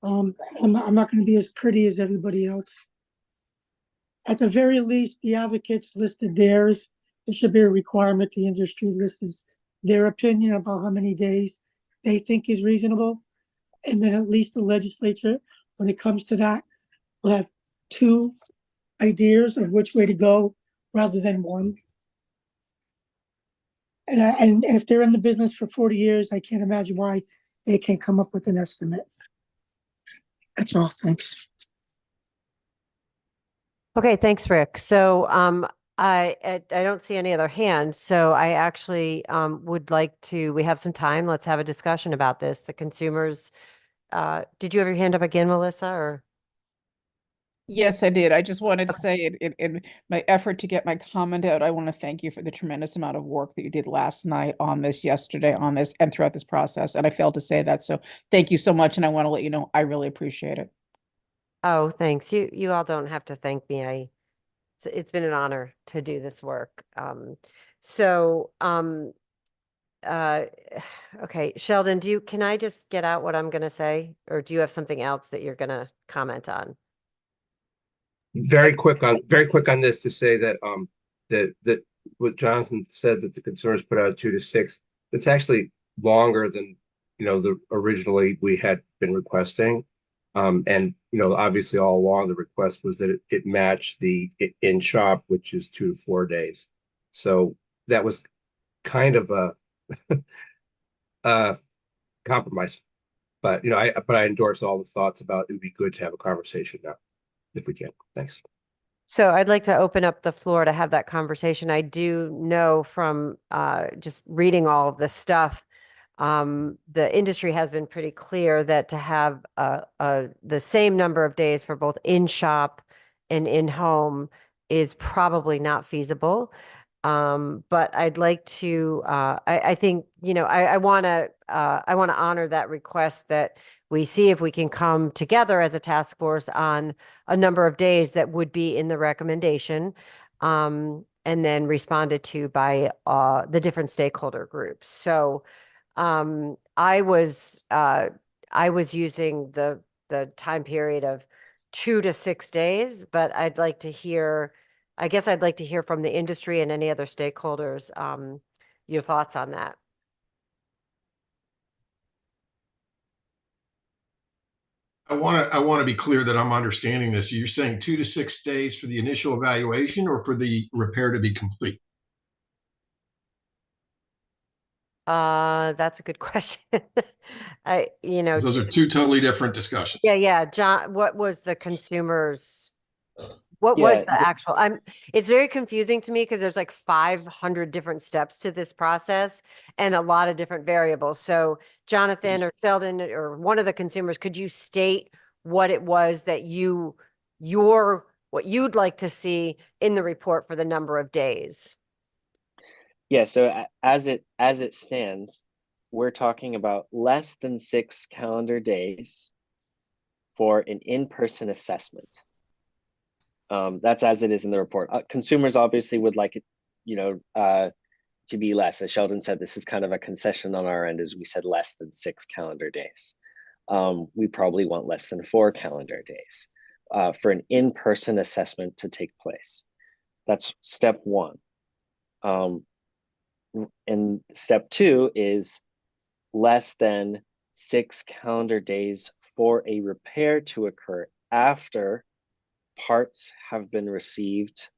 I'm not going to be as pretty as everybody else. At the very least, the advocates listed theirs. It should be a requirement the industry lists their opinion about how many days they think is reasonable. And then at least the legislature, when it comes to that, will have two ideas of which way to go rather than one. And if they're in the business for 40 years, I can't imagine why they can't come up with an estimate. That's all. Thanks. Okay, thanks, Rick. So I don't see any other hands, so I actually would like to, we have some time, let's have a discussion about this. The consumers, did you have your hand up again, Melissa, or? Yes, I did. I just wanted to say in my effort to get my comment out, I want to thank you for the tremendous amount of work that you did last night on this, yesterday on this, and throughout this process. And I failed to say that. So thank you so much. And I want to let you know, I really appreciate it. Oh, thanks. You all don't have to thank me. It's been an honor to do this work. Okay, Sheldon, can I just get out what I'm going to say, or do you have something else that you're going to comment on? Very quick on this to say that that what Jonathan said, that the consumers put out 2 to 6, that's actually longer than the originally we had been requesting. And obviously all along the request was that it matched the in shop, which is 2 to 4 days. So that was kind of a compromise. But I endorse all the thoughts about it would be good to have a conversation now, if we can. Thanks. So I'd like to open up the floor to have that conversation. I do know from just reading all of this stuff, the industry has been pretty clear that to have the same number of days for both in shop and in home is probably not feasible. But I'd like to, I think, I want to honor that request, that we see if we can come together as a task force on a number of days that would be in the recommendation, and then responded to by the different stakeholder groups. So I was using the time period of 2 to 6 days, but I'd like to hear from the industry and any other stakeholders, your thoughts on that. I want to be clear that I'm understanding this. You're saying 2 to 6 days for the initial evaluation, or for the repair to be complete? That's a good question. 'Cause those are two totally different discussions. Yeah. John, what was the consumers? What was the actual? It's very confusing to me because there's like 500 different steps to this process and a lot of different variables. So Jonathan or Sheldon or one of the consumers, could you state what it was that what you'd like to see in the report for the number of days? Yeah, so as it stands, we're talking about less than 6 calendar days for an in-person assessment. That's as it is in the report. Consumers obviously would like it, to be less. As Sheldon said, this is kind of a concession on our end, as we said less than 6 calendar days. We probably want less than 4 calendar days for an in-person assessment to take place. That's step 1. And step 2 is less than 6 calendar days for a repair to occur after parts have been received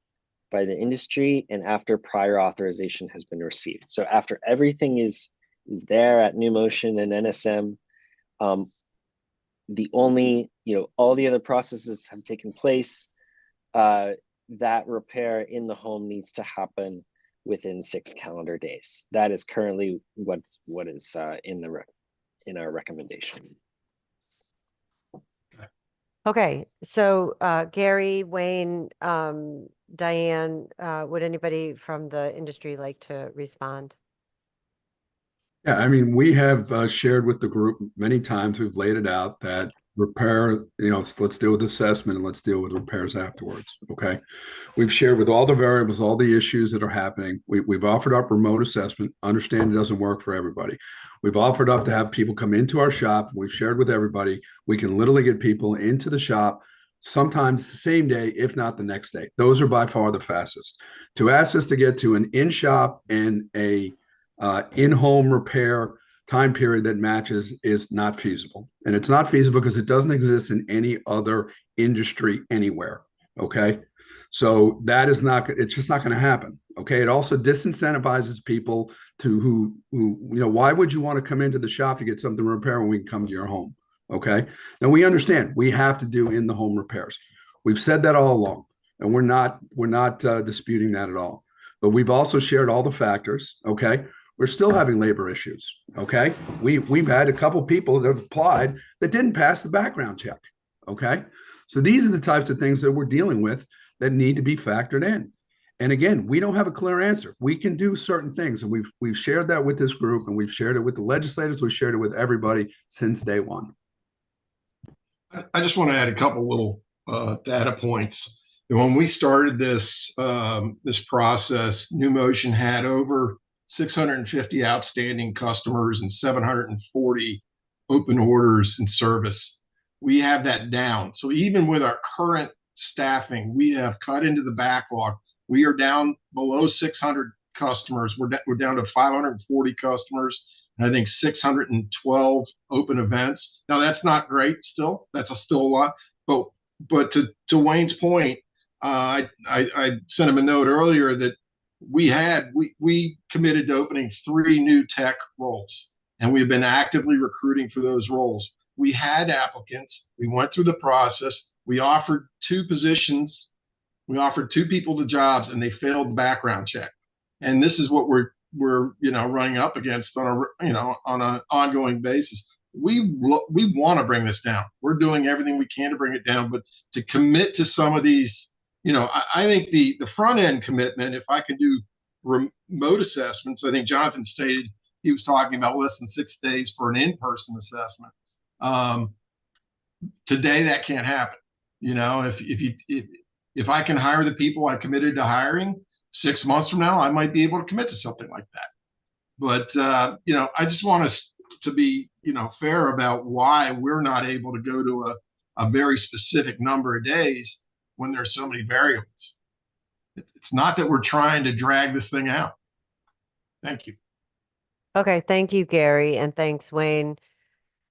by the industry and after prior authorization has been received. So after everything is there at NewMotion and NSM, the only, all the other processes have taken place, that repair in the home needs to happen within 6 calendar days. That is currently what is in our recommendation. Okay, so Gary, Wayne, Diane, would anybody from the industry like to respond? Yeah, I mean, we have shared with the group many times. We've laid it out that repair, let's deal with assessment and let's deal with repairs afterwards. Okay. We've shared with all the variables, all the issues that are happening. We've offered up remote assessment. Understand it doesn't work for everybody. We've offered up to have people come into our shop. We've shared with everybody. We can literally get people into the shop sometimes the same day, if not the next day. Those are by far the fastest. To ask us to get to an in-shop and a in-home repair time period that matches is not feasible. And it's not feasible because it doesn't exist in any other industry anywhere. Okay. So that is not, it's just not going to happen. Okay. It also disincentivizes people to who, why would you want to come into the shop to get something repaired when we can come to your home? Okay. Now we understand we have to do in the home repairs. We've said that all along, and we're not disputing that at all. But we've also shared all the factors. Okay. We're still having labor issues. Okay. We've had a couple people that have applied that didn't pass the background check. Okay. So these are the types of things that we're dealing with that need to be factored in. And again, we don't have a clear answer. We can do certain things, and we've shared that with this group, and we've shared it with the legislators. We've shared it with everybody since day one. I just want to add a couple little data points. When we started this this process, New Motion had over 650 outstanding customers and 740 open orders in service. We have that down. So even with our current staffing, we have cut into the backlog. We are down below 600 customers. We're down to 540 customers, and I think 612 open events. Now that's not great. Still, that's still a lot. But to Wayne's point, I sent him a note earlier that we committed to opening 3 new tech roles, and we've been actively recruiting for those roles. We had applicants. We went through the process. We offered 2 positions. We offered 2 people the jobs, and they failed the background check. And this is what we're running up against on an ongoing basis. We want to bring this down. We're doing everything we can to bring it down, but to commit to some of these, I think the front end commitment, if I can do remote assessments, I think Jonathan stated he was talking about less than 6 days for an in-person assessment. Today that can't happen. If I can hire the people I committed to hiring 6 months from now, I might be able to commit to something like that. But I just want us to be fair about why we're not able to go to a very specific number of days when there's so many variables. It's not that we're trying to drag this thing out. Thank you. Okay, thank you, Gary, and thanks, Wayne.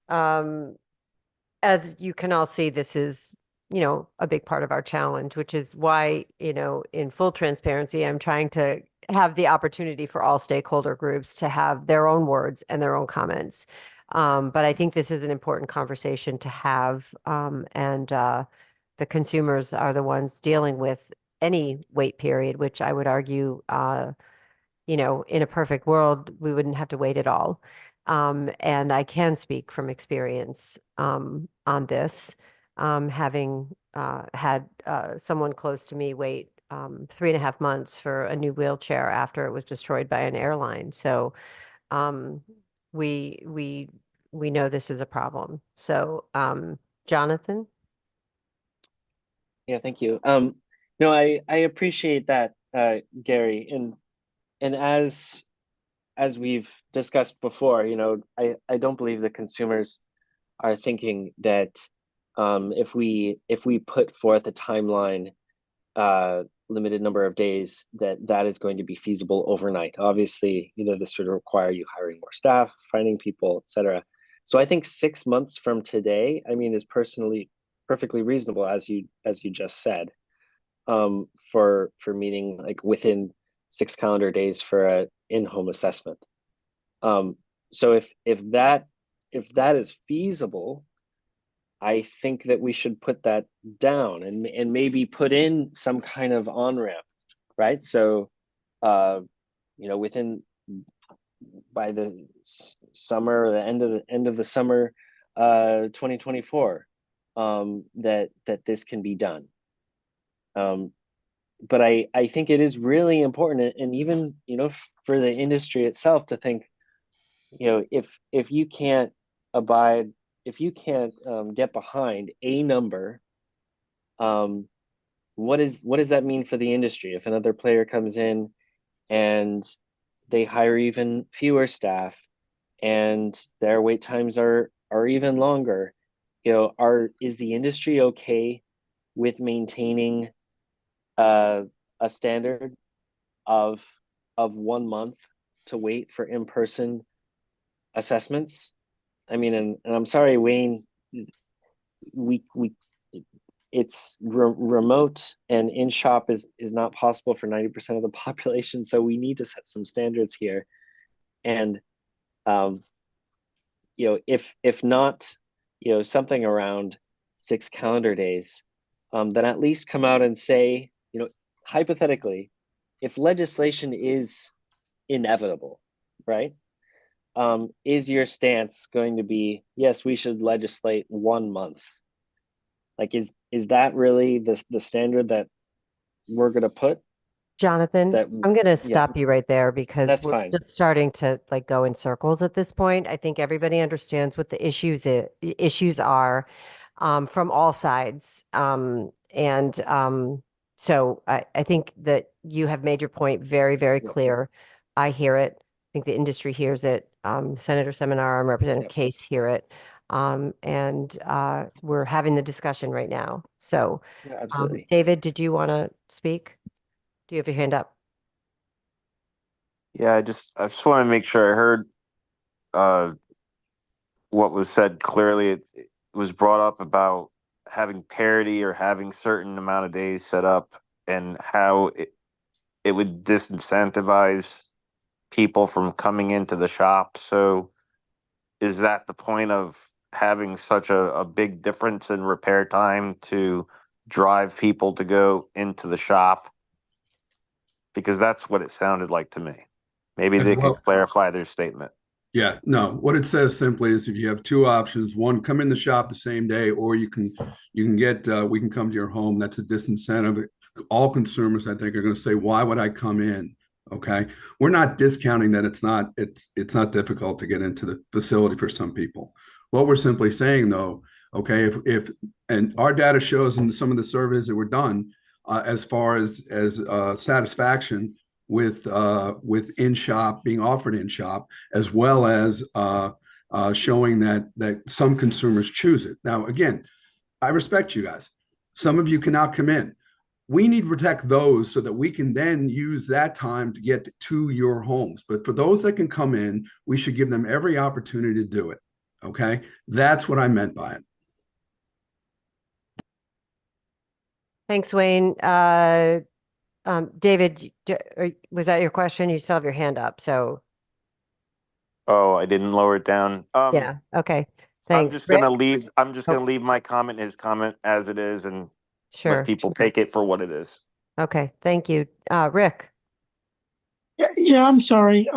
As you can all see, this is, a big part of our challenge, which is why, in full transparency, I'm trying to have the opportunity for all stakeholder groups to have their own words and their own comments. But I think this is an important conversation to have, and the consumers are the ones dealing with any wait period, which I would argue, in a perfect world, we wouldn't have to wait at all. And I can speak from experience on this, having had someone close to me wait 3.5 months for a new wheelchair after it was destroyed by an airline. So we know this is a problem. So Jonathan? Yeah, thank you. No, I appreciate that, Gary, and as we've discussed before, I don't believe the consumers are thinking that if we put forth a timeline, limited number of days, that is going to be feasible overnight. Obviously, this would require you hiring more staff, finding people, etc. So I think 6 months from today, is perfectly reasonable, as you just said, for meeting like within 6 calendar days for a in-home assessment. So if that is feasible, I think that we should put that down and maybe put in some kind of on-ramp, right? So, by the summer, or the end of the summer, 2024, that this can be done. But I think it is really important, and even for the industry itself, to think, if you can't abide, if you can't get behind a number, what does that mean for the industry? If another player comes in and they hire even fewer staff and their wait times are even longer, is the industry okay with maintaining a standard of 1 month to wait for in-person assessments. I mean, and I'm sorry, Wayne, we it's remote and in shop is not possible for 90% of the population. So we need to set some standards here. And, you know, if not, you know, something around 6 calendar days, then at least come out and say, you know, hypothetically, if legislation is inevitable, right? Is your stance going to be, yes, we should legislate 1 month? Like, is that really the standard that we're gonna put? Jonathan, That I'm going to yeah, stop you right there because that's we're fine. just starting to like go in circles at this point. I think everybody understands what the issues are from all sides. So I think that you have made your point very, very Yep. clear. I hear it. I think the industry hears it. Senator Seminar and Representative Yep. Case hear it. We're having the discussion right now. So, Yeah, absolutely. David, did you want to speak? Do you have your hand up? Yeah, I just want to make sure I heard what was said clearly. It was brought up about having parity or having certain amount of days set up, and how it would disincentivize people from coming into the shop. So is that the point of having such a big difference in repair time to drive people to go into the shop? Because that's what it sounded like to me. Maybe they Well, could clarify their statement. yeah, no, what it says simply is if you have two options, one, come in the shop the same day, or you can get we can come to your home. That's a disincentive. All consumers, I think, are going to say, why would I come in? Okay. We're not discounting that it's not difficult to get into the facility for some people. What we're simply saying though, okay, if and our data shows in some of the surveys that were done, as far as satisfaction with in shop, being offered in shop, as well as showing that some consumers choose it. Now, again, I respect you guys. Some of you cannot come in. We need to protect those so that we can then use that time to get to your homes. But for those that can come in, we should give them every opportunity to do it. Okay, that's what I meant by it. Thanks, Wayne. David, was that your question? You still have your hand up, so Oh, I didn't lower it down. yeah. Okay, I'm thanks. just Rick? gonna leave. I'm just Oh, gonna leave my comment, his comment, as it is, and let sure. people take it for what it is. Okay, thank you. Rick? Yeah, I'm sorry.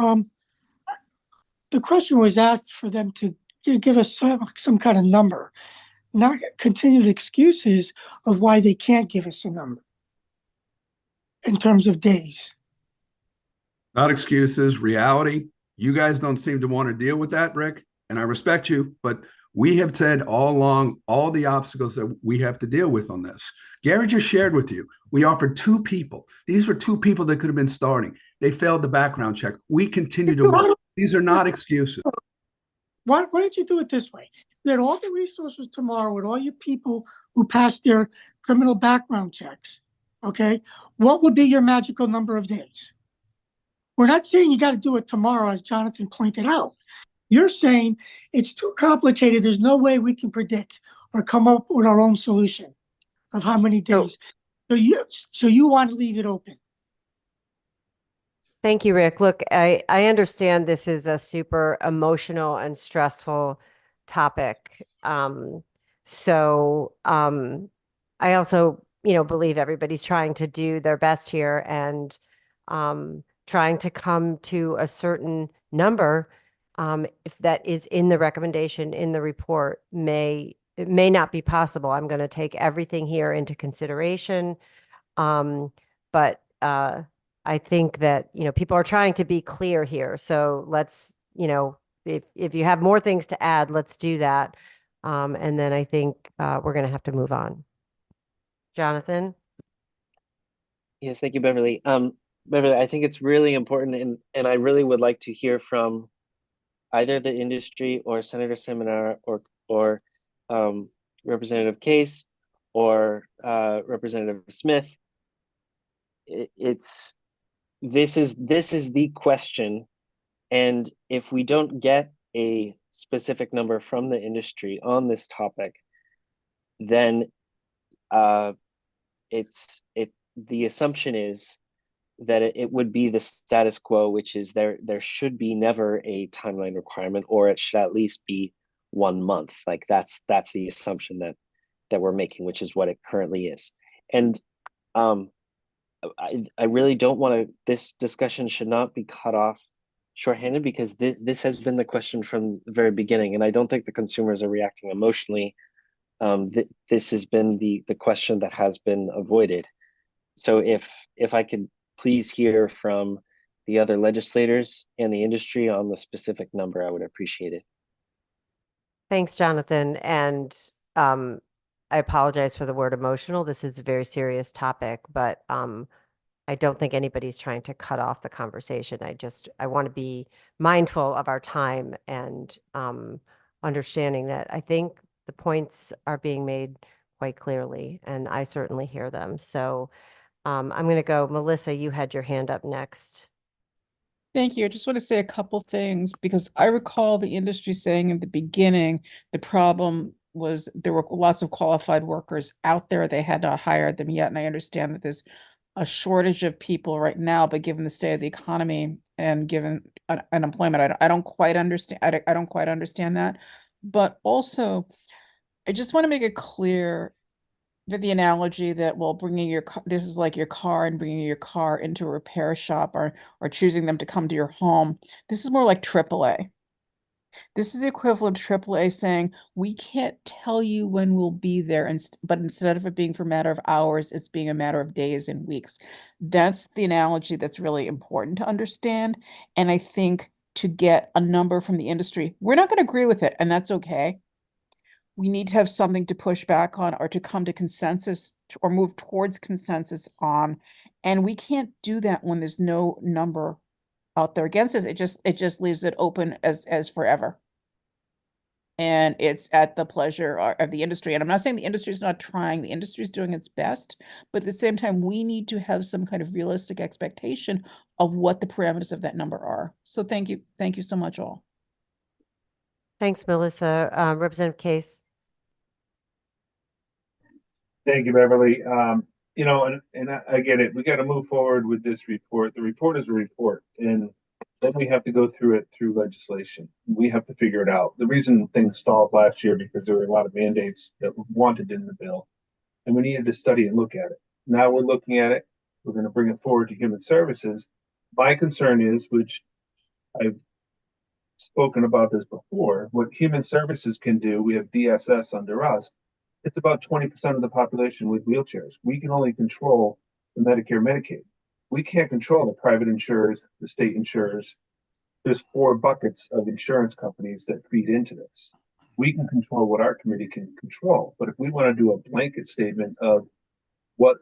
The question was asked for them to give us some kind of number, not continued excuses of why they can't give us a number in terms of days. Not excuses, reality. You guys don't seem to want to deal with that, Rick, and I respect you, but we have said all along all the obstacles that we have to deal with on this. Gary just shared with you, we offered 2 people. These were 2 people that could have been starting. They failed the background check. We continue to work. These are not excuses. Why don't you do it this way? You had all the resources tomorrow with all your people who passed their criminal background checks, okay? What would be your magical number of days? We're not saying you got to do it tomorrow, as Jonathan pointed out. You're saying it's too complicated. There's no way we can predict or come up with our own solution of how many days. So you want to leave it open. Thank you, Rick. Look, I understand this is a super emotional and stressful topic. I also, believe everybody's trying to do their best here and trying to come to a certain number, if that is in the recommendation in the report, it may not be possible. I'm going to take everything here into consideration. But I think that, people are trying to be clear here. So let's, if you have more things to add, let's do that. And then I think we're going to have to move on. Jonathan? Yes, thank you, Beverly. Beverly, I think it's really important, and I really would like to hear from either the industry or Senator Seminar or Representative Case or Representative Smith. This is the question, and if we don't get a specific number from the industry on this topic, then the assumption is that it would be the status quo, which is there should be never a timeline requirement, or it should at least be 1 month. Like that's the assumption that we're making, which is what it currently is. And I really don't want to, this discussion should not be cut off shorthanded, because this has been the question from the very beginning, and I don't think the consumers are reacting emotionally. This has been the question that has been avoided. So if I could please hear from the other legislators and the industry on the specific number, I would appreciate it. Thanks, Jonathan. And I apologize for the word emotional. This is a very serious topic, but I don't think anybody's trying to cut off the conversation. I want to be mindful of our time and understanding that I think the points are being made quite clearly, and I certainly hear them. So I'm going to go, Melissa, you had your hand up next. Thank you. I just want to say a couple things, because I recall the industry saying in the beginning, the problem was there were lots of qualified workers out there. They had not hired them yet. And I understand that there's a shortage of people right now, but given the state of the economy and given unemployment, I don't quite understand. I don't quite understand that. But also, I just want to make it clear that the analogy that, well, bringing your car, this is like your car and bringing your car into a repair shop, or choosing them to come to your home. This is more like AAA. This is the equivalent of AAA saying, we can't tell you when we'll be there, but instead of it being for a matter of hours, it's being a matter of days and weeks. That's the analogy that's really important to understand. And I think to get a number from the industry, we're not going to agree with it, and that's okay. We need to have something to push back on, or to come to consensus, or move towards consensus on. And we can't do that when there's no number out there against us. It just leaves it open as forever. And it's at the pleasure of the industry. And I'm not saying the industry is not trying. The industry is doing its best, but at the same time, we need to have some kind of realistic expectation of what the parameters of that number are. So thank you so much, all. Thanks, Melissa. Representative Case. Thank you, Beverly. You know, and I get it. We got to move forward with this report. The report is a report, and then we have to go through it through legislation. We have to figure it out. The reason things stalled last year because there were a lot of mandates that were wanted in the bill, and we needed to study and look at it. Now we're looking at it. We're going to bring it forward to Human Services. My concern is, which I've spoken about this before, what Human Services can do, we have DSS under us. It's about 20% of the population with wheelchairs. We can only control the Medicare, Medicaid. We can't control the private insurers, the state insurers. There's 4 buckets of insurance companies that feed into this. We can control what our committee can control. But if we want to do a blanket statement of what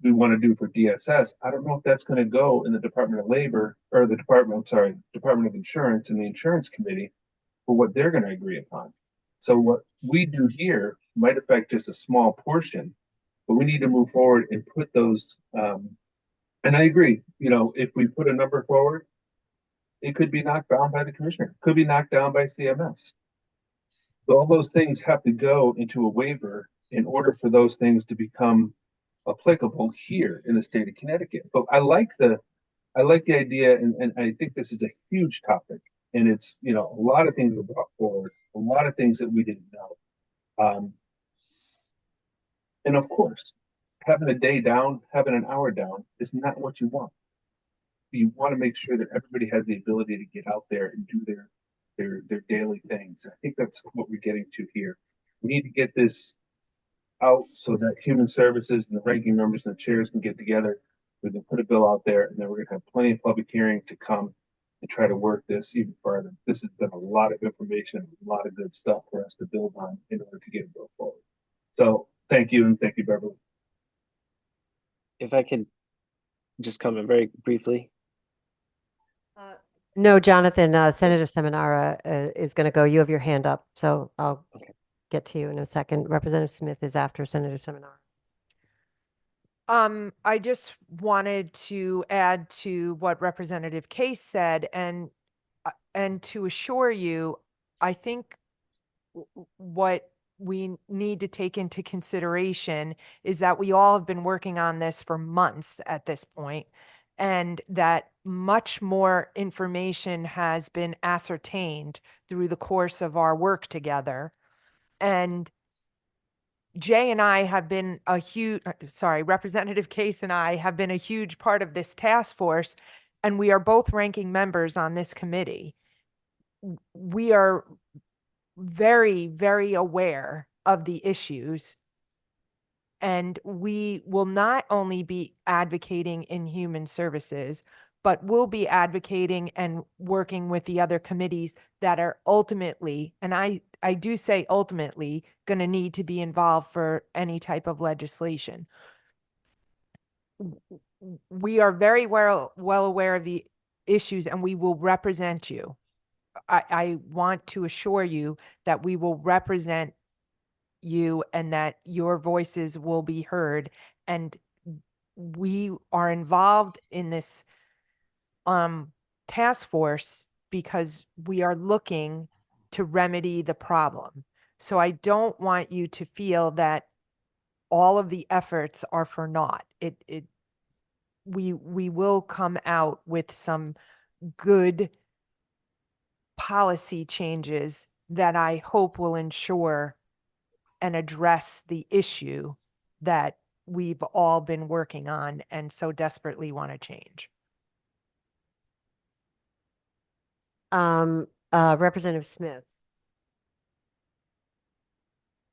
we want to do for DSS, I don't know if that's going to go in the Department of Labor, or the Department of Insurance, and the Insurance Committee for what they're going to agree upon. So what we do here might affect just a small portion, but we need to move forward and put those. And I agree, you know, if we put a number forward, it could be knocked down by the commissioner, could be knocked down by CMS. So all those things have to go into a waiver in order for those things to become applicable here in the state of Connecticut. So I like the idea, and I think this is a huge topic. And it's, you know, a lot of things were brought forward, a lot of things that we didn't know. And of course, having a day down, having an hour down is not what you want. You want to make sure that everybody has the ability to get out there and do their daily things. I think that's what we're getting to here. We need to get this out so that Human Services and the ranking members and the chairs can get together. We can put a bill out there, and then we're going to have plenty of public hearing to come and try to work this even further. This has been a lot of information, a lot of good stuff for us to build on in order to get a bill forward. So thank you, and thank you, Beverly. If I could just comment very briefly. No, Jonathan, Senator Seminara is going to go. You have your hand up, so I'll get to you in a second. Representative Smith is after Senator Seminara. I just wanted to add to what Representative Case said, and and to assure you, I think what we need to take into consideration is that we all have been working on this for months at this point, and that much more information has been ascertained through the course of our work together. And Jay and I have been Representative Case and I have been a huge part of this task force, and we are both ranking members on this committee. We are very, very aware of the issues, and we will not only be advocating in human services, but we'll be advocating and working with the other committees that are ultimately, and I do say ultimately, going to need to be involved for any type of legislation. We are very well aware of the issues, and we will represent you. I want to assure you that we will represent you and that your voices will be heard. And we are involved in this task force because we are looking to remedy the problem. So I don't want you to feel that all of the efforts are for naught. We will come out with some good policy changes that I hope will ensure and address the issue that we've all been working on and so desperately want to change. Representative Smith.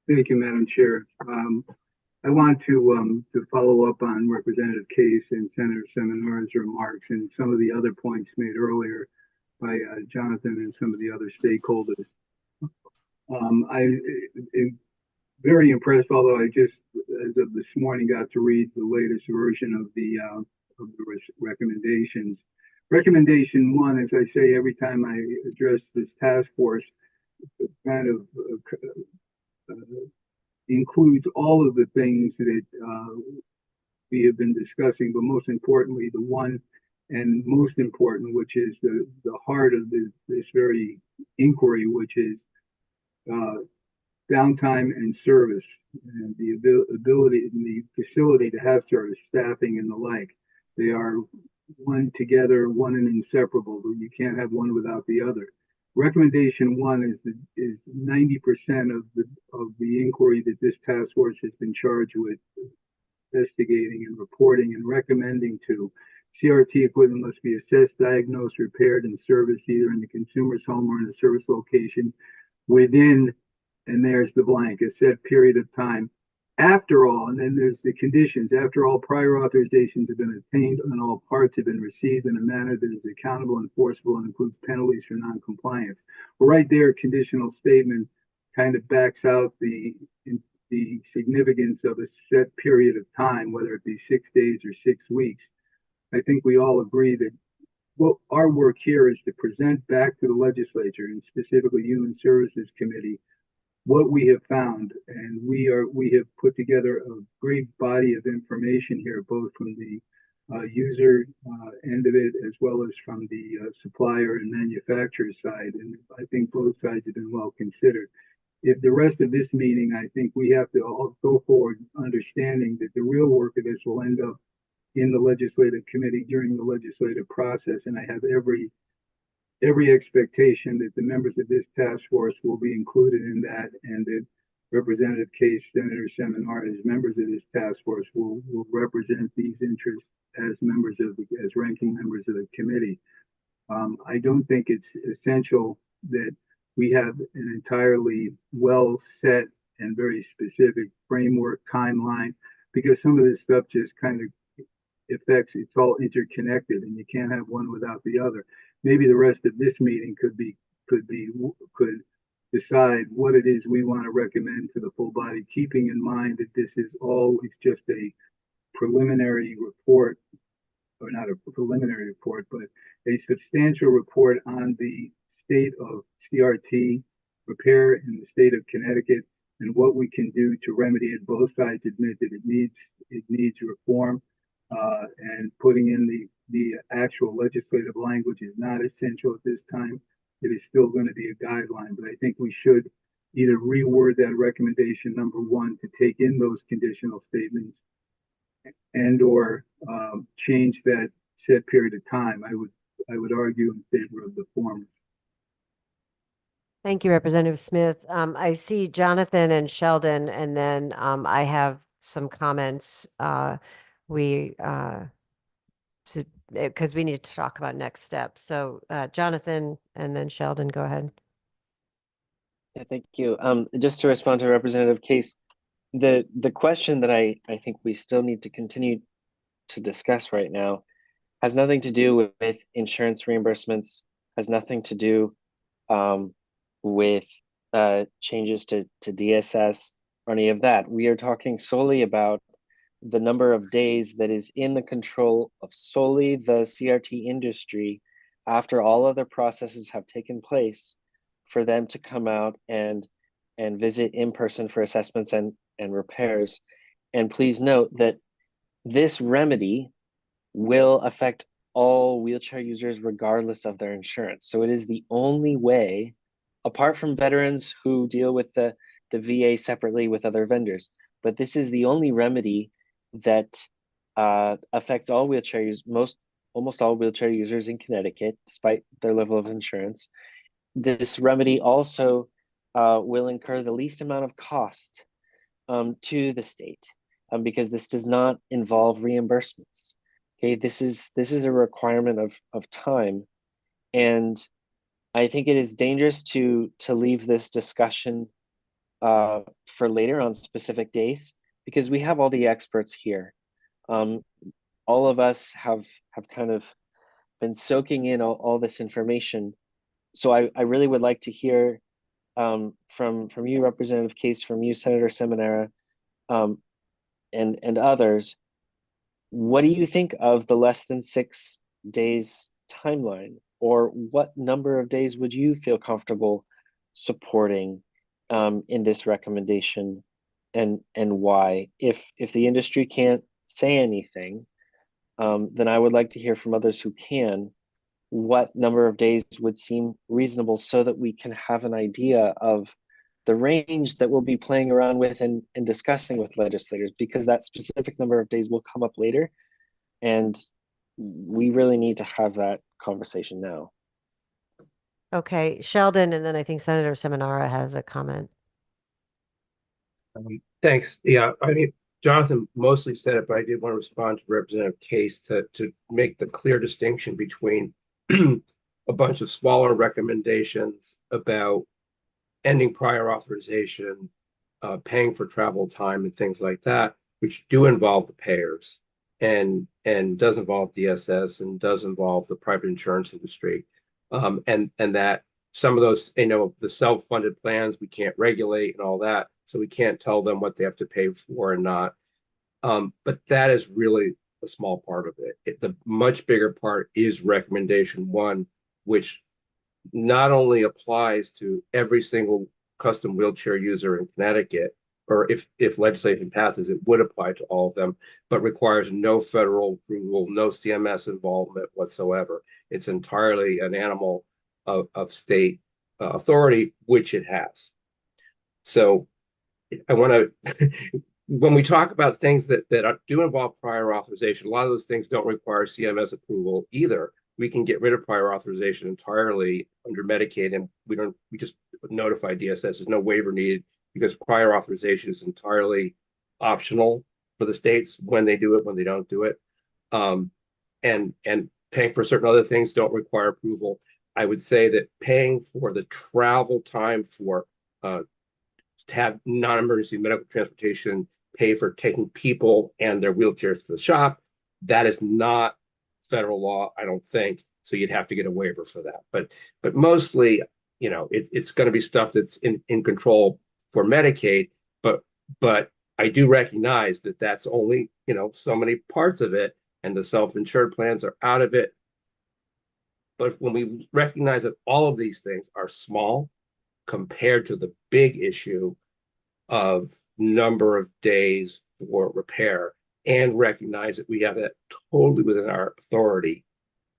Thank you, Madam Chair. I want to follow up on Representative Case and Senator Seminar's remarks and some of the other points made earlier by Jonathan and some of the other stakeholders. I'm very impressed, although I just, as of this morning, got to read the latest version of the recommendations. Recommendation 1, as I say every time I address this task force, kind of includes all of the things that we have been discussing, but most importantly, the one and most important, which is the heart of this very inquiry, which is downtime and service, and the ability and the facility to have service, staffing, and the like. They are one together, one and inseparable. You can't have one without the other. Recommendation 1 is 90% of the inquiry that this task force has been charged with investigating and reporting and recommending to. CRT equipment must be assessed, diagnosed, repaired, and serviced either in the consumer's home or in a service location within, and there's the blank, a set period of time. After all, and then there's the conditions, after all prior authorizations have been obtained and all parts have been received in a manner that is accountable, enforceable, and includes penalties for non-compliance. Well, right there, conditional statement kind of backs out the significance of a set period of time, whether it be 6 days or 6 weeks. I think we all agree that what our work here is to present back to the legislature, and specifically Human Services Committee, what we have found, and we have put together a great body of information here, both from the user end of it, as well as from the supplier and manufacturer side, and I think both sides have been well considered. If the rest of this meeting, I think we have to all go forward understanding that the real work of this will end up in the legislative committee during the legislative process, and I have every expectation that the members of this task force will be included in that, and that Representative Case, Senator Seminar, as members of this task force will represent these interests as ranking members of the committee. I don't think it's essential that we have an entirely well set and very specific framework timeline, because some of this stuff just kind of affects, it's all interconnected and you can't have one without the other. Maybe the rest of this meeting could decide what it is we want to recommend to the full body, keeping in mind that this is always just a preliminary report, or not a preliminary report, but a substantial report on the state of CRT repair in the state of Connecticut and what we can do to remedy it. Both sides admit that it needs reform, and putting in the actual legislative language is not essential at this time. it is still going to be a guideline, but I think we should either reword that recommendation number one to take in those conditional statements and or change that set period of time. I would argue in favor of the former. Thank you, Representative Smith. I see Jonathan and Sheldon, and then I have some comments. Because we need to talk about next steps. So Jonathan and then Sheldon, go ahead. Yeah, thank you. Just to respond to Representative Case, the question that I think we still need to continue to discuss right now has nothing to do with insurance reimbursements, has nothing to do with changes to DSS or any of that. We are talking solely about the number of days that is in the control of solely the CRT industry after all other processes have taken place for them to come out and visit in person for assessments and repairs. And please note that this remedy will affect all wheelchair users regardless of their insurance. So it is the only way, apart from veterans who deal with the VA separately with other vendors, but this is the only remedy that affects all wheelchair users, almost all wheelchair users in Connecticut, despite their level of insurance. This remedy also will incur the least amount of cost to the state because this does not involve reimbursements. Okay, this is a requirement of time, and I think it is dangerous to leave this discussion for later on specific days, because we have all the experts here. All of us have kind of been soaking in all this information. So I really would like to hear from you, Representative Case, from you, Senator Seminara, and others. What do you think of the less than 6 days timeline, or what number of days would you feel comfortable supporting in this recommendation, and why? If the industry can't say anything, then I would like to hear from others who can, what number of days would seem reasonable so that we can have an idea of the range that we'll be playing around with and discussing with legislators, because that specific number of days will come up later, and we really need to have that conversation now. Okay, Sheldon, and then I think Senator Seminara has a comment. Thanks. Yeah, I mean, Jonathan mostly said it, but I did want to respond to Representative Case to make the clear distinction between a bunch of smaller recommendations about ending prior authorization, paying for travel time and things like that, which do involve the payers and does involve DSS and does involve the private insurance industry. And that some of those, the self-funded plans we can't regulate and all that, so we can't tell them what they have to pay for and not. But that is really a small part of it. The much bigger part is recommendation one, which not only applies to every single custom wheelchair user in Connecticut, or if legislation passes, it would apply to all of them, but requires no federal approval, no CMS involvement whatsoever. It's entirely an animal of state authority, which it has. So I want to, when we talk about things that do involve prior authorization, a lot of those things don't require CMS approval either. We can get rid of prior authorization entirely under Medicaid, and we just notify DSS. There's no waiver needed because prior authorization is entirely optional for the states when they do it, when they don't do it. And paying for certain other things don't require approval. I would say that paying for the travel time for to have non-emergency medical transportation, pay for taking people and their wheelchairs to the shop, that is not federal law, I don't think. So you'd have to get a waiver for that. But mostly, it's going to be stuff that's in control for Medicaid. But I do recognize that that's only, so many parts of it, and the self-insured plans are out of it. But when we recognize that all of these things are small compared to the big issue of number of days for repair, and recognize that we have that totally within our authority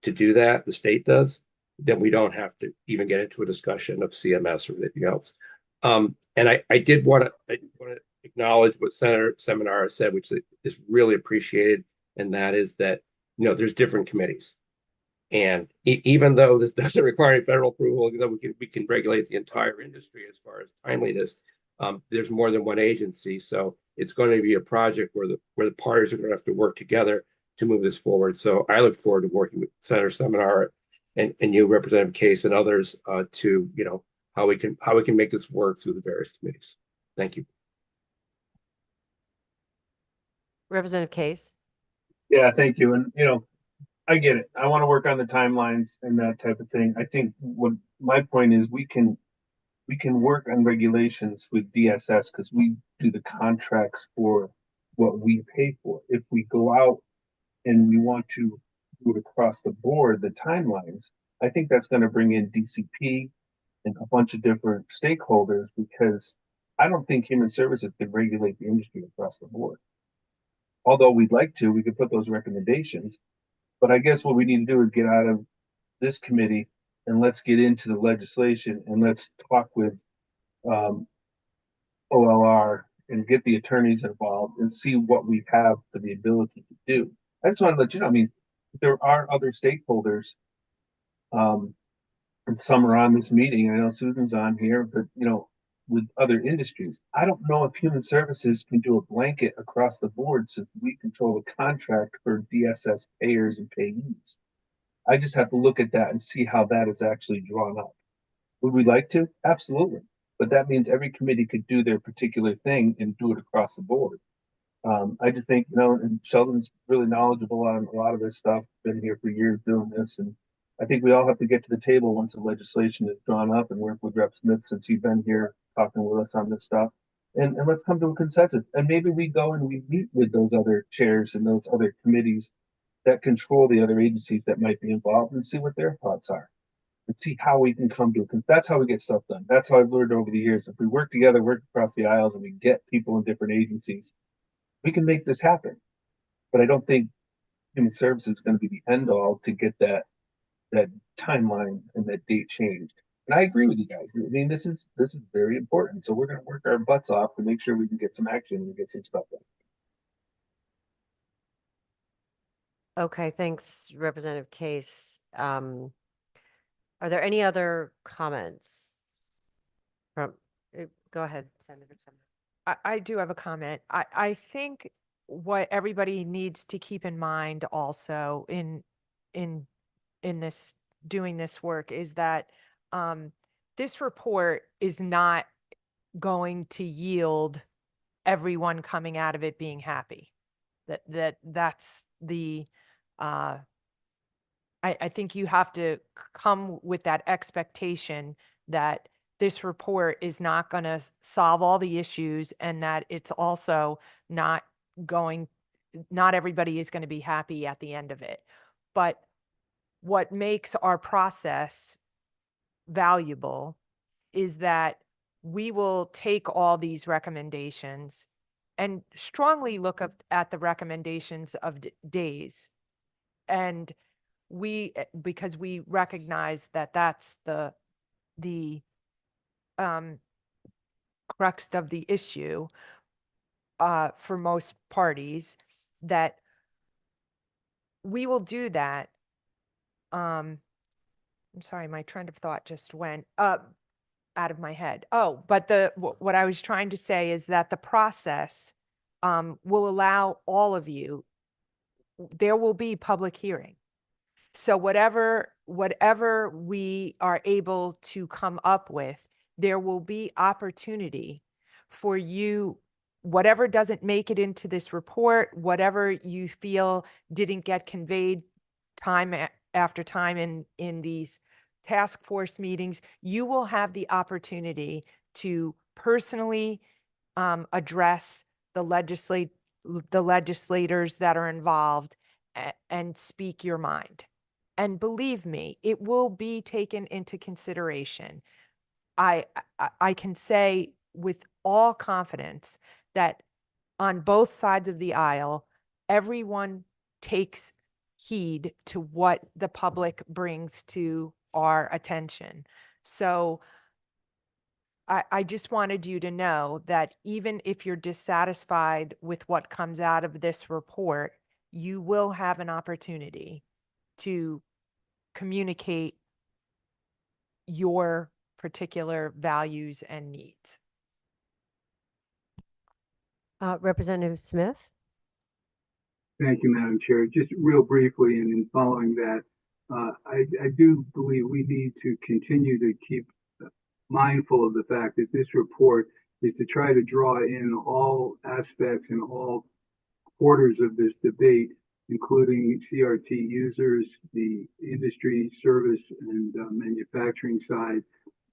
to do that, the state does, then we don't have to even get into a discussion of CMS or anything else. And I did want to acknowledge what Senator Seminara said, which is really appreciated, and that is that, you know, there's different committees. And even though this doesn't require any federal approval, even though we can regulate the entire industry as far as timeliness, there's more than one agency. So it's going to be a project where the parties are going to have to work together to move this forward. So I look forward to working with Senator Seminara and you, Representative Case, and others to, you know, how we can make this work through the various committees. Thank you. Representative Case. Yeah, thank you. And, you know, I get it. I want to work on the timelines and that type of thing. I think what my point is, we can work on regulations with DSS because we do the contracts for what we pay for. If we go out and we want to do it across the board, the timelines, I think that's going to bring in DCP and a bunch of different stakeholders, because I don't think human services can regulate the industry across the board. Although we'd like to, we could put those recommendations. But I guess what we need to do is get out of this committee and let's get into the legislation and let's talk with OLR and get the attorneys involved and see what we have for the ability to do. I just want to let you know, I mean, there are other stakeholders, and some are on this meeting. I know Susan's on here, but, you know, with other industries, I don't know if human services can do a blanket across the board since we control the contract for DSS payers and payees. I just have to look at that and see how that is actually drawn up. Would we like to? Absolutely. But that means every committee could do their particular thing and do it across the board. I just think, you know, and Sheldon's really knowledgeable on a lot of this stuff, been here for years doing this. And I think we all have to get to the table once the legislation is drawn up and work with Rep. Smith since you've been here talking with us on this stuff. And let's come to a consensus. And maybe we go and we meet with those other chairs and those other committees that control the other agencies that might be involved and see what their thoughts are. And see how we can come to it, because that's how we get stuff done. That's how I've learned over the years. If we work together, work across the aisles, and we get people in different agencies, we can make this happen. But I don't think human services is going to be the end all to get that timeline and that date changed. And I agree with you guys. I mean, this is very important. So we're going to work our butts off to make sure we can get some action and get some stuff done. Okay, thanks, Representative Case. Are there any other comments from, go ahead, Senator Seminara. I do have a comment. I think what everybody needs to keep in mind also in this, doing this work, is that this report is not going to yield everyone coming out of it being happy. That's the I think you have to come with that expectation that this report is not going to solve all the issues, and that it's also not everybody is going to be happy at the end of it. But what makes our process valuable is that we will take all these recommendations and strongly look at the recommendations of days. And because we recognize that that's the crux of the issue for most parties, that we will do that. I'm sorry, my train of thought just went out of my head. Oh, but what I was trying to say is that the process will allow all of you, there will be public hearing. So whatever we are able to come up with, there will be opportunity for you, whatever doesn't make it into this report, whatever you feel didn't get conveyed time after time in these task force meetings, you will have the opportunity to personally address the legislators that are involved and speak your mind. And believe me, it will be taken into consideration. I can say with all confidence that on both sides of the aisle, everyone takes heed to what the public brings to our attention. So I just wanted you to know that even if you're dissatisfied with what comes out of this report, you will have an opportunity to communicate your particular values and needs. Representative Smith? Thank you, Madam Chair. Just real briefly, and in following that, I do believe we need to continue to keep mindful of the fact that this report is to try to draw in all aspects and all quarters of this debate, including CRT users, the industry, service, and manufacturing side,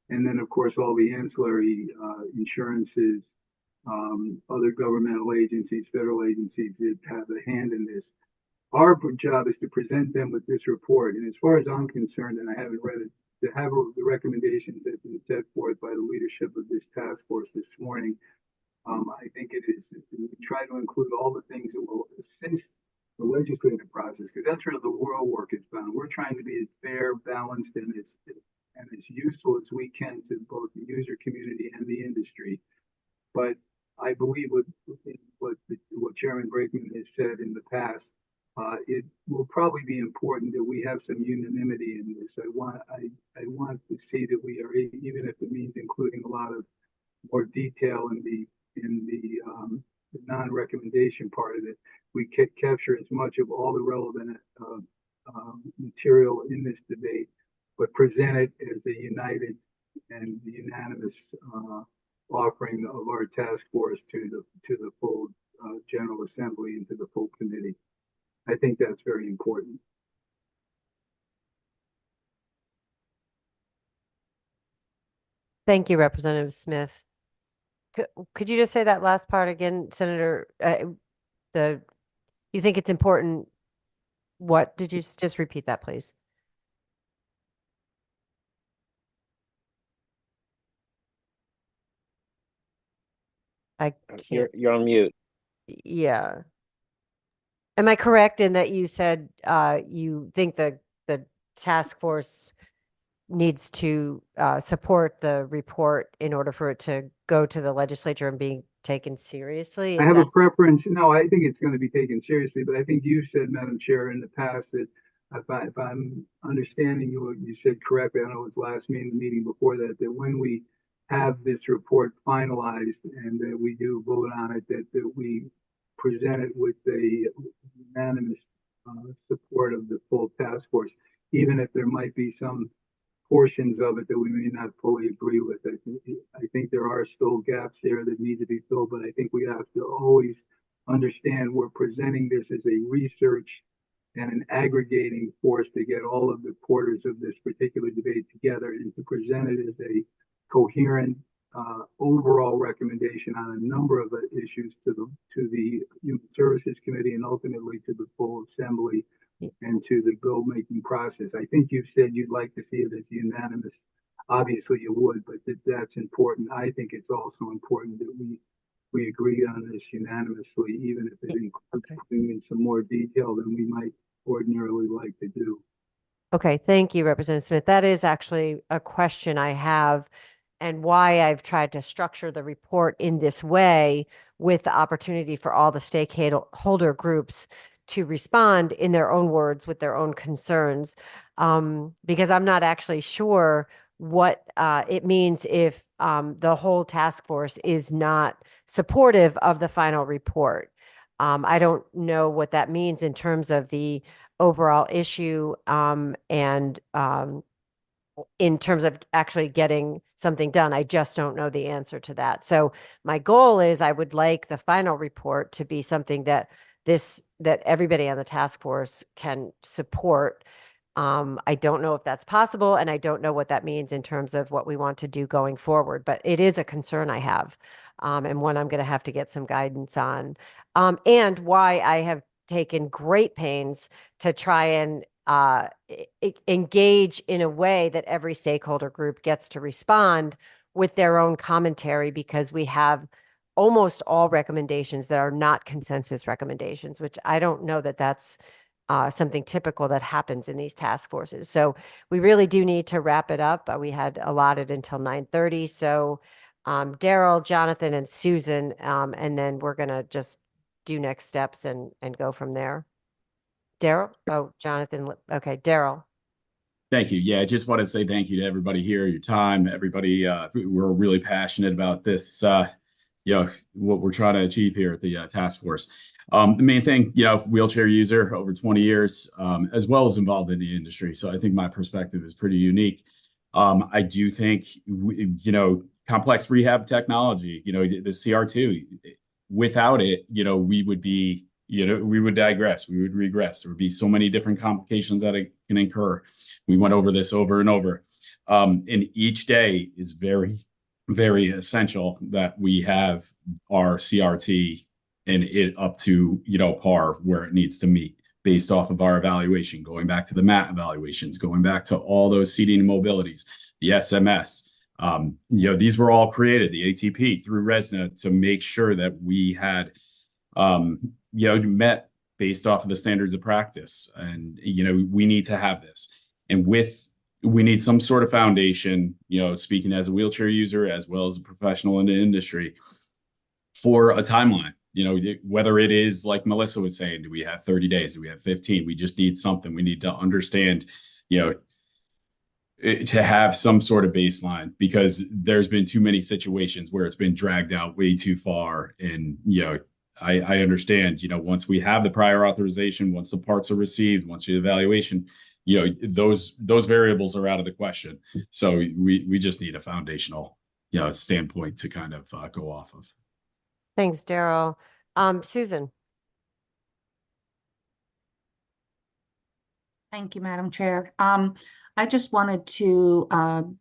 and then, of course, all the ancillary insurances, other governmental agencies, federal agencies that have a hand in this. Our job is to present them with this report. And as far as I'm concerned, and I haven't read it, to have the recommendations that have been set forth by the leadership of this task force this morning, I think it is we try to include all the things that will assist the legislative process, because that's where the real work is done. We're trying to be as fair, balanced, and as useful as we can to both the user community and the industry. But I believe what Chairman Brakeman has said in the past, it will probably be important that we have some unanimity in this. I want to see that we are, even if it means including a lot of more detail in the non-recommendation part of it, we can capture as much of all the relevant material in this debate, but present it as a united and unanimous offering of our task force to the full General Assembly and to the full committee. I think that's very important. Thank you, Representative Smith. Could you just say that last part again, Senator? You think it's important? What did you just repeat that, please? I can't. You're on mute. Yeah. Am I correct in that you said you think the task force needs to support the report in order for it to go to the legislature and being taken seriously? I have a preference. No, I think it's going to be taken seriously, but I think you said, Madam Chair, in the past that if I'm understanding you said correctly, I know it was last meeting before that, that when we have this report finalized and that we do vote on it, that we present it with a unanimous support of the full task force, even if there might be some portions of it that we may not fully agree with. I think there are still gaps there that need to be filled, but I think we have to always understand we're presenting this as a research and an aggregating force to get all of the quarters of this particular debate together and to present it as a coherent overall recommendation on a number of issues to the Human Services Committee and ultimately to the full Assembly and to the bill making process. I think you've said you'd like to see it as unanimous. Obviously you would, but that's important. I think it's also important that we agree on this unanimously, even if it includes putting in some more detail than we might ordinarily like to do. Okay, thank you, Representative Smith. That is actually a question I have, and why I've tried to structure the report in this way, with the opportunity for all the stakeholder groups to respond in their own words with their own concerns, because I'm not actually sure what it means if the whole task force is not supportive of the final report. I don't know what that means in terms of the overall issue and in terms of actually getting something done. I just don't know the answer to that. So my goal is I would like the final report to be something that everybody on the task force can support. I don't know if that's possible, and I don't know what that means in terms of what we want to do going forward, but it is a concern I have, and one I'm going to have to get some guidance on, and why I have taken great pains to try and engage in a way that every stakeholder group gets to respond with their own commentary, because we have almost all recommendations that are not consensus recommendations, which I don't know that that's something typical that happens in these task forces. So we really do need to wrap it up. We had allotted until 9:30. So Daryl, Jonathan, and Susan, and then we're gonna just do next steps and go from there. Daryl? Oh, Jonathan. Okay, Daryl. Thank you. Yeah, I just want to say thank you to everybody here, your time, everybody. We're really passionate about this, what we're trying to achieve here at the task force. The main thing, wheelchair user over 20 years, as well as involved in the industry. So I think my perspective is pretty unique. I do think, complex rehab technology, the CR2, without it, we would be, we would digress, we would regress. There would be so many different complications that it can incur. We went over this over and over. And each day is very, very essential that we have our CRT and it up to, par where it needs to meet based off of our evaluation, going back to the MAT evaluations, going back to all those seating and mobilities, the SMS. These were all created, the ATP through RESNA, to make sure that we had, met based off of the standards of practice. And, we need to have this. And we need some sort of foundation, speaking as a wheelchair user, as well as a professional in the industry, for a timeline. Whether it is like Melissa was saying, do we have 30 days? Do we have 15? We just need something. We need to understand, to have some sort of baseline, because there's been too many situations where it's been dragged out way too far. And, I understand, once we have the prior authorization, once the parts are received, once the evaluation, those variables are out of the question. So we just need a foundational, standpoint to kind of go off of. Thanks, Daryl. Susan. Thank you, Madam Chair. I just wanted to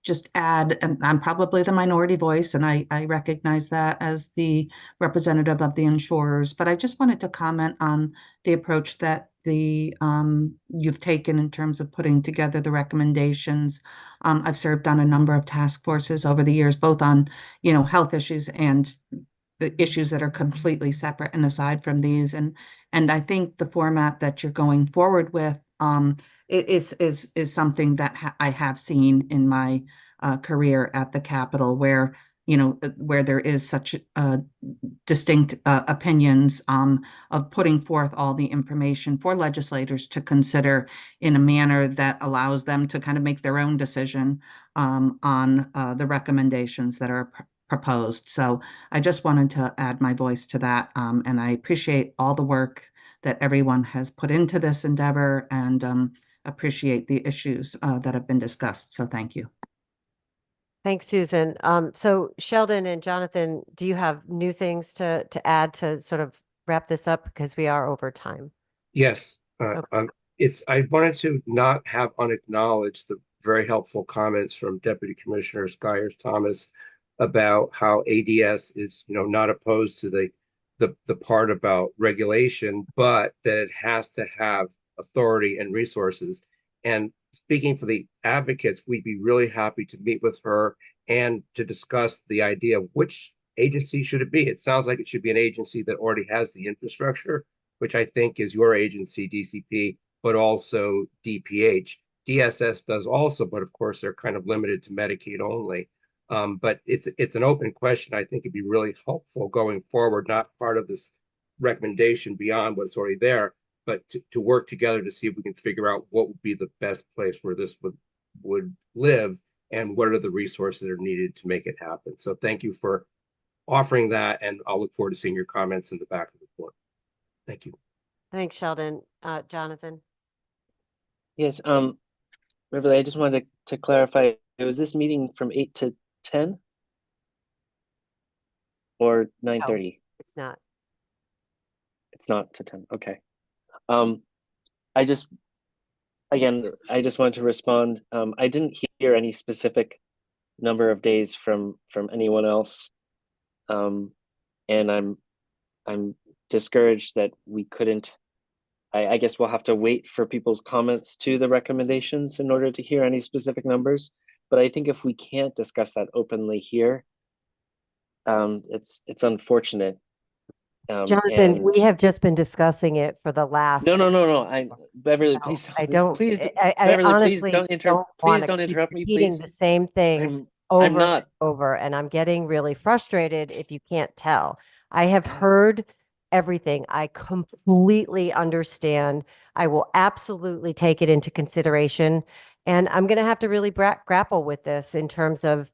just add, and I'm probably the minority voice, and I recognize that as the representative of the insurers, but I just wanted to comment on the approach that you've taken in terms of putting together the recommendations. I've served on a number of task forces over the years, both on, health issues and the issues that are completely separate and aside from these. And I think the format that you're going forward with is something that I have seen in my career at the Capitol, where where there is such distinct opinions of putting forth all the information for legislators to consider in a manner that allows them to kind of make their own decision on the recommendations that are proposed. So I just wanted to add my voice to that, and I appreciate all the work that everyone has put into this endeavor, and appreciate the issues that have been discussed. So thank you. Thanks, Susan. So Sheldon and Jonathan, do you have new things to add to sort of wrap this up, because we are over time? Yes. Okay. I wanted to not have unacknowledged the very helpful comments from Deputy Commissioner Skyers Thomas about how ADS is, not opposed to the part about regulation, but that it has to have authority and resources. And speaking for the advocates, we'd be really happy to meet with her and to discuss the idea of which agency should it be. It sounds like it should be an agency that already has the infrastructure, which I think is your agency, DCP, but also DPH. DSS does also, but of course they're kind of limited to Medicaid only. But it's an open question. I think it'd be really helpful going forward, not part of this recommendation beyond what's already there, but to work together to see if we can figure out what would be the best place where this would live, and what are the resources that are needed to make it happen. So thank you for offering that, and I'll look forward to seeing your comments in the back of the report. Thank you. Thanks, Sheldon. Jonathan. Yes, Beverly, I just wanted to clarify, was this meeting from 8 to 10 or 9:30? It's not. It's not to 10. Okay. I just wanted to respond. I didn't hear any specific number of days from anyone else. And I'm discouraged that we couldn't. I guess we'll have to wait for people's comments to the recommendations in order to hear any specific numbers. But I think if we can't discuss that openly here, it's unfortunate. Jonathan, we and have just been discussing it for the last. no. Beverly, So please, I don't, please, I Beverly, please honestly don't don't please want to don't keep interrupt me, repeating please. the same thing I'm over not. and over, and I'm getting really frustrated if you can't tell. I have heard everything. I completely understand. I will absolutely take it into consideration, and I'm going to have to really grapple with this in terms of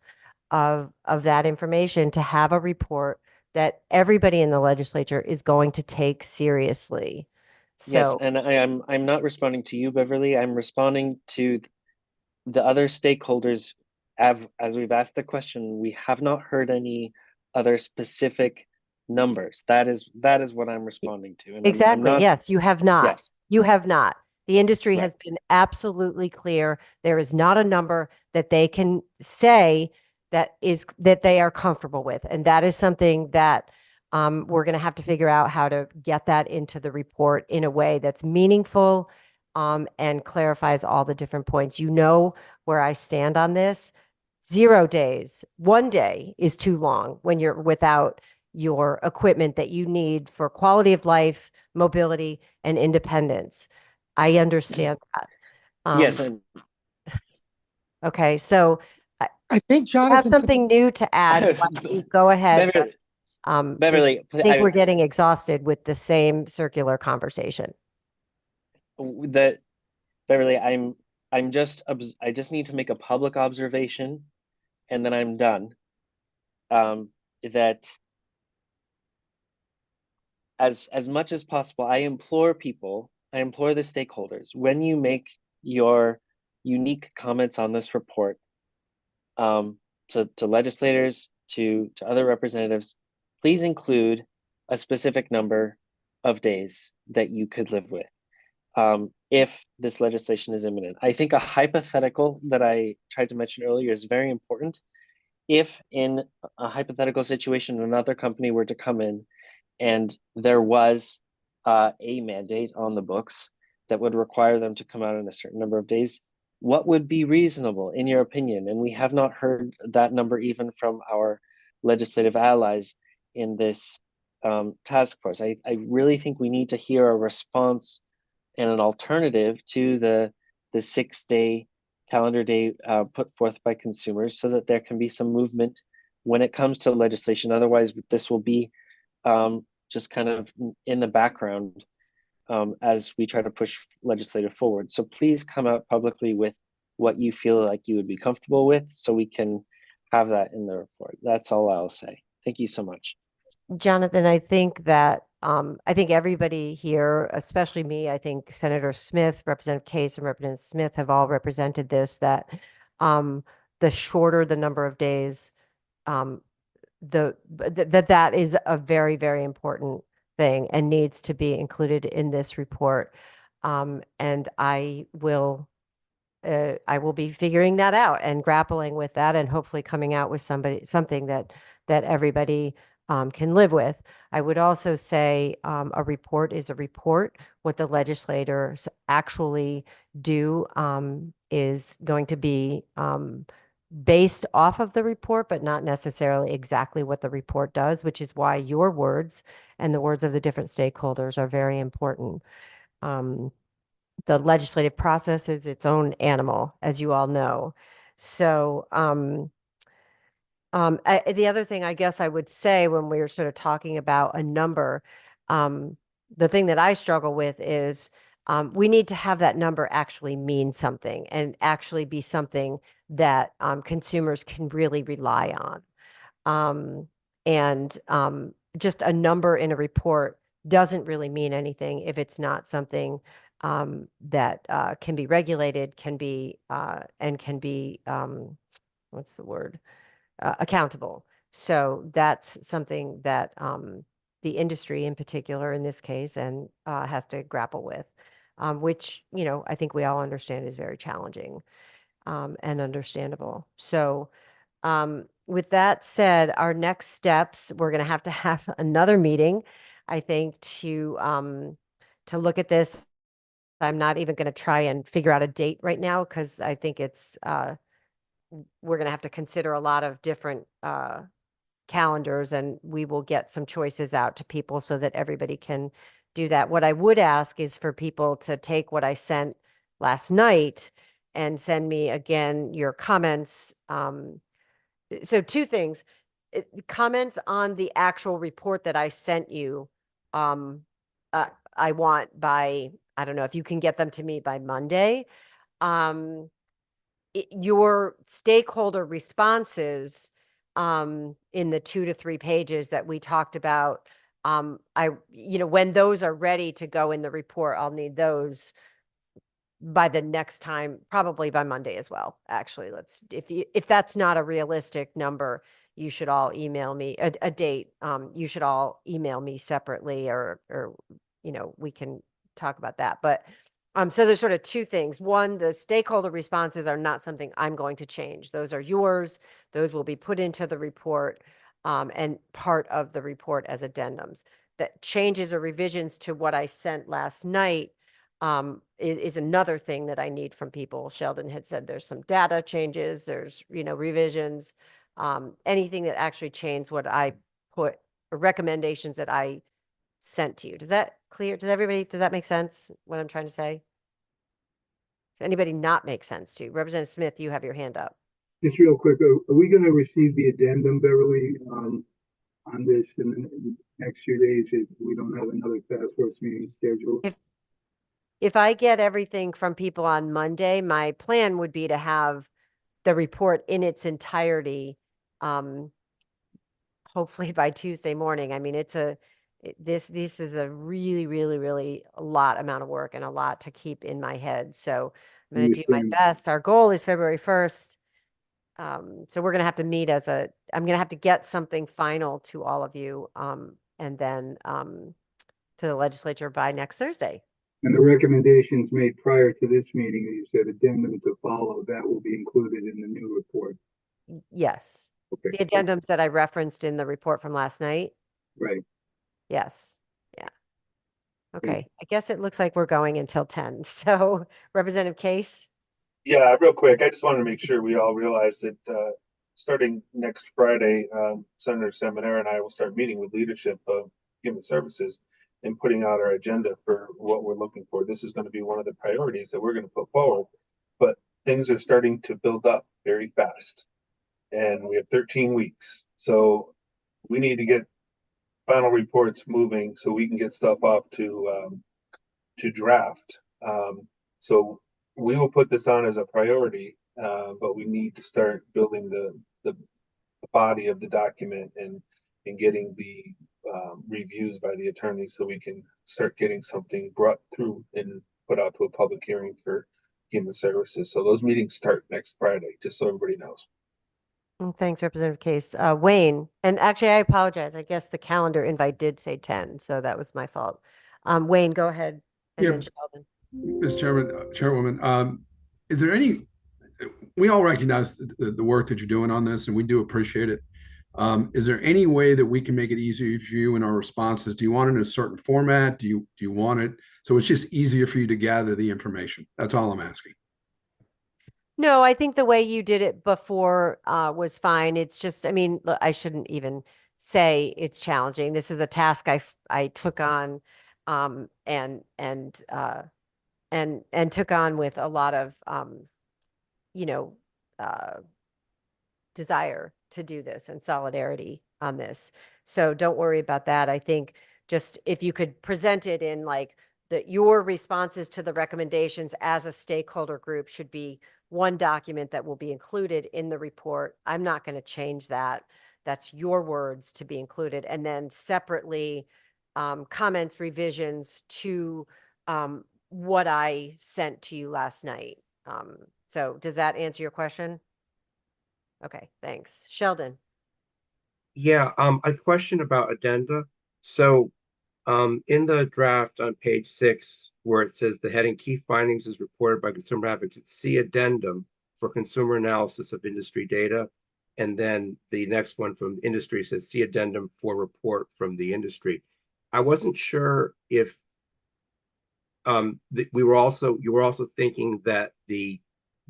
that information to have a report that everybody in the legislature is going to take seriously. Yes, So and I'm not responding to you, Beverly. I'm responding to the other stakeholders. As we've asked the question, we have not heard any other specific numbers. That is what I'm responding to. And I'm exactly. not, Yes, you have not. yes, You have not. The industry right. has been absolutely clear. There is not a number that they can say that they are comfortable with. And that is something that we're going to have to figure out how to get that into the report in a way that's meaningful and clarifies all the different points. You know where I stand on this. 0 days, 1 day is too long when you're without your equipment that you need for quality of life, mobility, and independence. I understand that. Yes, and Okay, so I think you have Jonathan. something new to add. Go ahead. Beverly, But, Beverly, I think we're getting exhausted with the same circular conversation. that Beverly, I just need to make a public observation, and then I'm done. That as much as possible, I implore the stakeholders, when you make your unique comments on this report, to legislators, to other representatives, please include a specific number of days that you could live with. If this legislation is imminent. I think a hypothetical that I tried to mention earlier is very important. If in a hypothetical situation, another company were to come in and there was a mandate on the books that would require them to come out in a certain number of days, what would be reasonable in your opinion? And we have not heard that number even from our legislative allies in this task force. I really think we need to hear a response and an alternative to the 6-day calendar day put forth by consumers, so that there can be some movement when it comes to legislation. Otherwise, this will be just kind of in the background as we try to push legislative forward. So please come out publicly with what you feel like you would be comfortable with, so we can have that in the report. That's all I'll say. Thank you so much. Jonathan, I think that I think everybody here, especially me, I think Senator Smith, Representative Case, and Representative Smith have all represented this, that the shorter the number of days, that is a very, very important thing and needs to be included in this report. And I will be figuring that out and grappling with that, and hopefully coming out with something that everybody can live with. I would also say a report is a report. What the legislators actually do is going to be based off of the report, but not necessarily exactly what the report does, which is why your words and the words of the different stakeholders are very important. The legislative process is its own animal, as you all know. So the other thing I guess I would say when we were sort of talking about a number, the thing that I struggle with is we need to have that number actually mean something and actually be something that consumers can really rely on. Just a number in a report doesn't really mean anything if it's not something that can be regulated, can be what's the word? Accountable. So that's something that the industry in particular in this case and has to grapple with, which, I think we all understand is very challenging and understandable. So with that said, our next steps, we're going to have another meeting, I think, to look at this. I'm not even going to try and figure out a date right now, because I think it's we're going to have to consider a lot of different calendars, and we will get some choices out to people so that everybody can do that. What I would ask is for people to take what I sent last night and send me again your comments. So two things, comments on the actual report that I sent you. I want by, I don't know if you can get them to me by Monday. Your stakeholder responses in the 2 to 3 pages that we talked about. When those are ready to go in the report, I'll need those by the next time, probably by Monday as well. Actually, if that's not a realistic number, you should all email me a date. You should all email me separately, or we can talk about that. But so there's sort of two things. One, the stakeholder responses are not something I'm going to change. Those are yours. Those will be put into the report and part of the report as addendums. That changes or revisions to what I sent last night is another thing that I need from people. Sheldon had said there's some data changes, there's, revisions, anything that actually changed what I put, or recommendations that I sent to you. Does that clear? Does that make sense what I'm trying to say? Does anybody not make sense to you? Representative Smith, you have your hand up. Just real quick, are we going to receive the addendum, Beverly, on this in the next few days if we don't have another task force meeting scheduled? If I get everything from people on Monday, my plan would be to have the report in its entirety, hopefully by Tuesday morning. I mean, this is a really, really, really a lot amount of work and a lot to keep in my head. So I'm going to do my best. Our goal is February 1st. So we're going to have to meet I'm going to have to get something final to all of you, and then to the legislature by next Thursday. And the recommendations made prior to this meeting, you said addendum to follow, that will be included in the new report. Yes. Okay. The addendums that I referenced in the report from last night. Right. Yes. Yeah. Okay. I guess it looks like we're going until 10. So Representative Case. Yeah, real quick. I just wanted to make sure we all realize that starting next Friday, Senator Seminara and I will start meeting with leadership of Human Services and putting out our agenda for what we're looking for. This is going to be one of the priorities that we're going to put forward, but things are starting to build up very fast. And we have 13 weeks. So we need to get final reports moving so we can get stuff off to draft. So we will put this on as a priority, but we need to start building the body of the document and getting the reviews by the attorney so we can start getting something brought through and put out to a public hearing for Human Services. So those meetings start next Friday, just so everybody knows. Thanks, Representative Case. Wayne, and actually I apologize. I guess the calendar invite did say 10, so that was my fault. Wayne, go ahead. And then Sheldon. Mr. Chairman, Chairwoman, is there we all recognize the work that you're doing on this, and we do appreciate it. Is there any way that we can make it easier for you in our responses? Do you want it in a certain format? Do you want it so it's just easier for you to gather the information? That's all I'm asking. No, I think the way you did it before was fine. It's just, I mean, look, I shouldn't even say it's challenging. This is a task I took on and took on with a lot of desire to do this and solidarity on this. So don't worry about that. I think just if you could present it in like your responses to the recommendations as a stakeholder group should be one document that will be included in the report. I'm not going to change that. That's your words to be included. And then separately, comments, revisions to what I sent to you last night. So does that answer your question? Okay, thanks. Sheldon. Yeah, a question about addenda. So in the draft on page 6, where it says the heading key findings is reported by consumer advocates, see addendum for consumer analysis of industry data. And then the next one from industry says see addendum for report from the industry. I wasn't sure if you were also thinking that the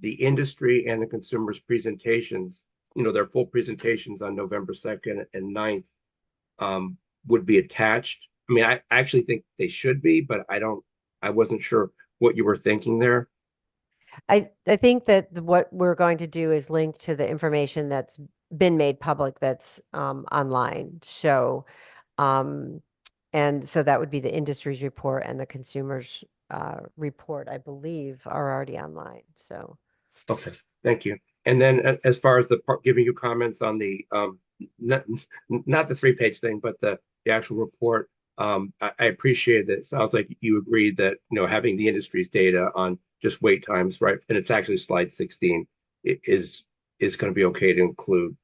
industry and the consumers presentations their full presentations on November 2nd and 9th would be attached. I mean, I actually think they should be, but I wasn't sure what you were thinking there. I think that what we're going to do is link to the information that's been made public that's online. So, and so that would be the industry's report and the consumers report, I believe, are already online. So, okay, thank you. And then as far as the part giving you comments on the not the 3-page thing, but the actual report, I appreciate that. It sounds like you agreed that having the industry's data on just wait times, right? And it's actually slide 16 is going to be okay to include.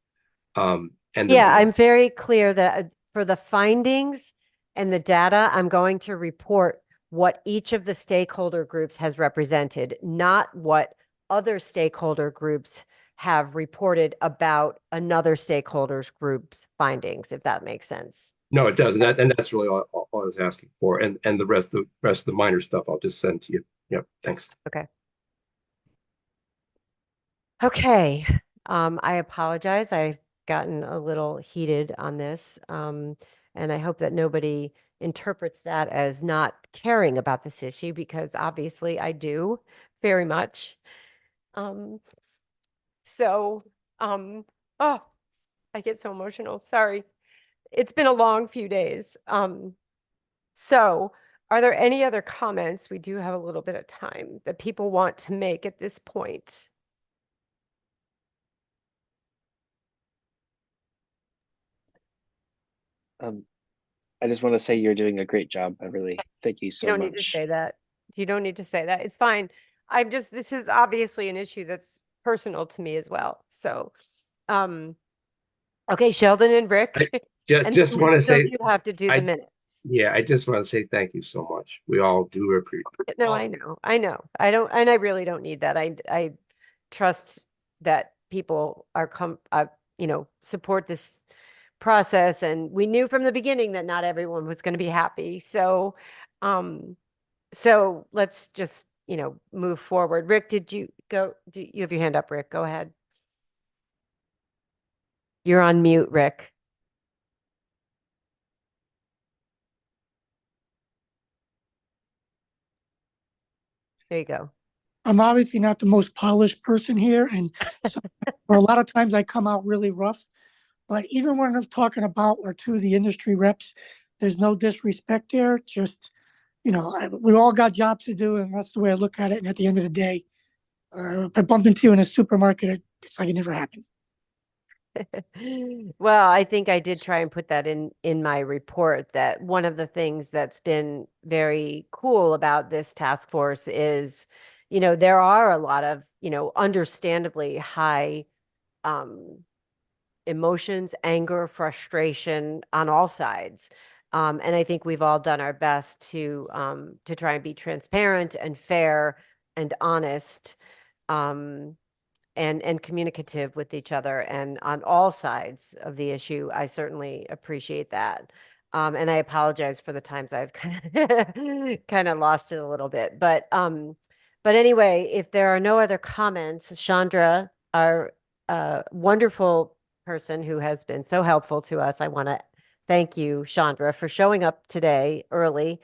And yeah, I'm very clear that for the findings and the data, I'm going to report what each of the stakeholder groups has represented, not what other stakeholder groups have reported about another stakeholders group's findings, if that makes sense. No, it doesn't. And that's really all I was asking for. And the rest of the minor stuff I'll just send to you. Yep. Thanks. Okay. Okay. I apologize. I've gotten a little heated on this. And I hope that nobody interprets that as not caring about this issue, because obviously I do very much. Oh, I get so emotional. Sorry. It's been a long few days. So are there any other comments? We do have a little bit of time that people want to make at this point. I just want to say you're doing a great job, Beverly. Thank you so You much. don't need to say that. You don't need to say that. It's fine. This is obviously an issue that's personal to me as well. So, okay, Sheldon and Rick. Just want to say you have to do the minutes. Yeah, I just want to say thank you so much. We all do appreciate. No, I know. I don't, and I really don't need that. I trust that people are support this process, and we knew from the beginning that not everyone was going to be happy. So, so let's just move forward. Rick, did you go? Do you have your hand up, Rick? Go ahead. You're on mute, Rick. There you go. I'm obviously not the most polished person here, and so, or a lot of times I come out really rough. But even when I'm talking about or to the industry reps, there's no disrespect there. Just, we all got jobs to do, and that's the way I look at it. And at the end of the day, if I bump into you in a supermarket, it's like it never happened. Well, I think I did try and put that in my report, that one of the things that's been very cool about this task force is, there are a lot of, understandably high emotions, anger, frustration on all sides. And I think we've all done our best to try and be transparent and fair and honest. And communicative with each other, and on all sides of the issue. I certainly appreciate that. And I apologize for the times I've kind of lost it a little bit. But anyway, if there are no other comments, Chandra, our wonderful person who has been so helpful to us, I want to thank you, Chandra, for showing up today early.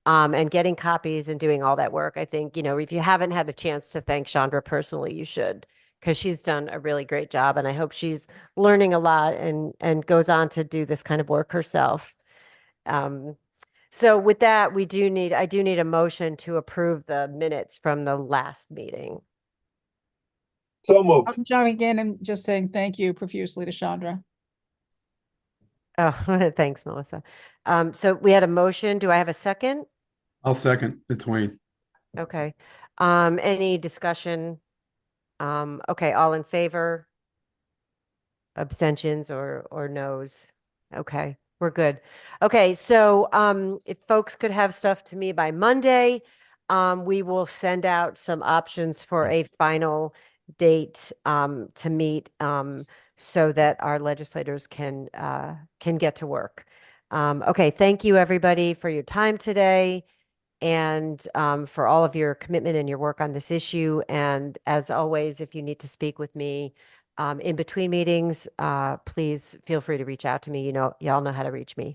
And getting copies and doing all that work. I think, if you haven't had a chance to thank Chandra personally, you should, because she's done a really great job, and I hope she's learning a lot and goes on to do this kind of work herself. So with that, I do need a motion to approve the minutes from the last meeting. So moved. I'm jumping in and just saying thank you profusely to Chandra. Oh, thanks, Melissa. So we had a motion. Do I have a second? I'll second. It's Wayne. Okay. Any discussion? Okay, all in favor? Abstentions or noes? Okay, we're good. Okay, so if folks could have stuff to me by Monday, we will send out some options for a final date to meet so that our legislators can get to work. Okay, thank you everybody for your time today, and for all of your commitment and your work on this issue. And as always, if you need to speak with me, In between meetings, please feel free to reach out to me. Y'all know how to reach me.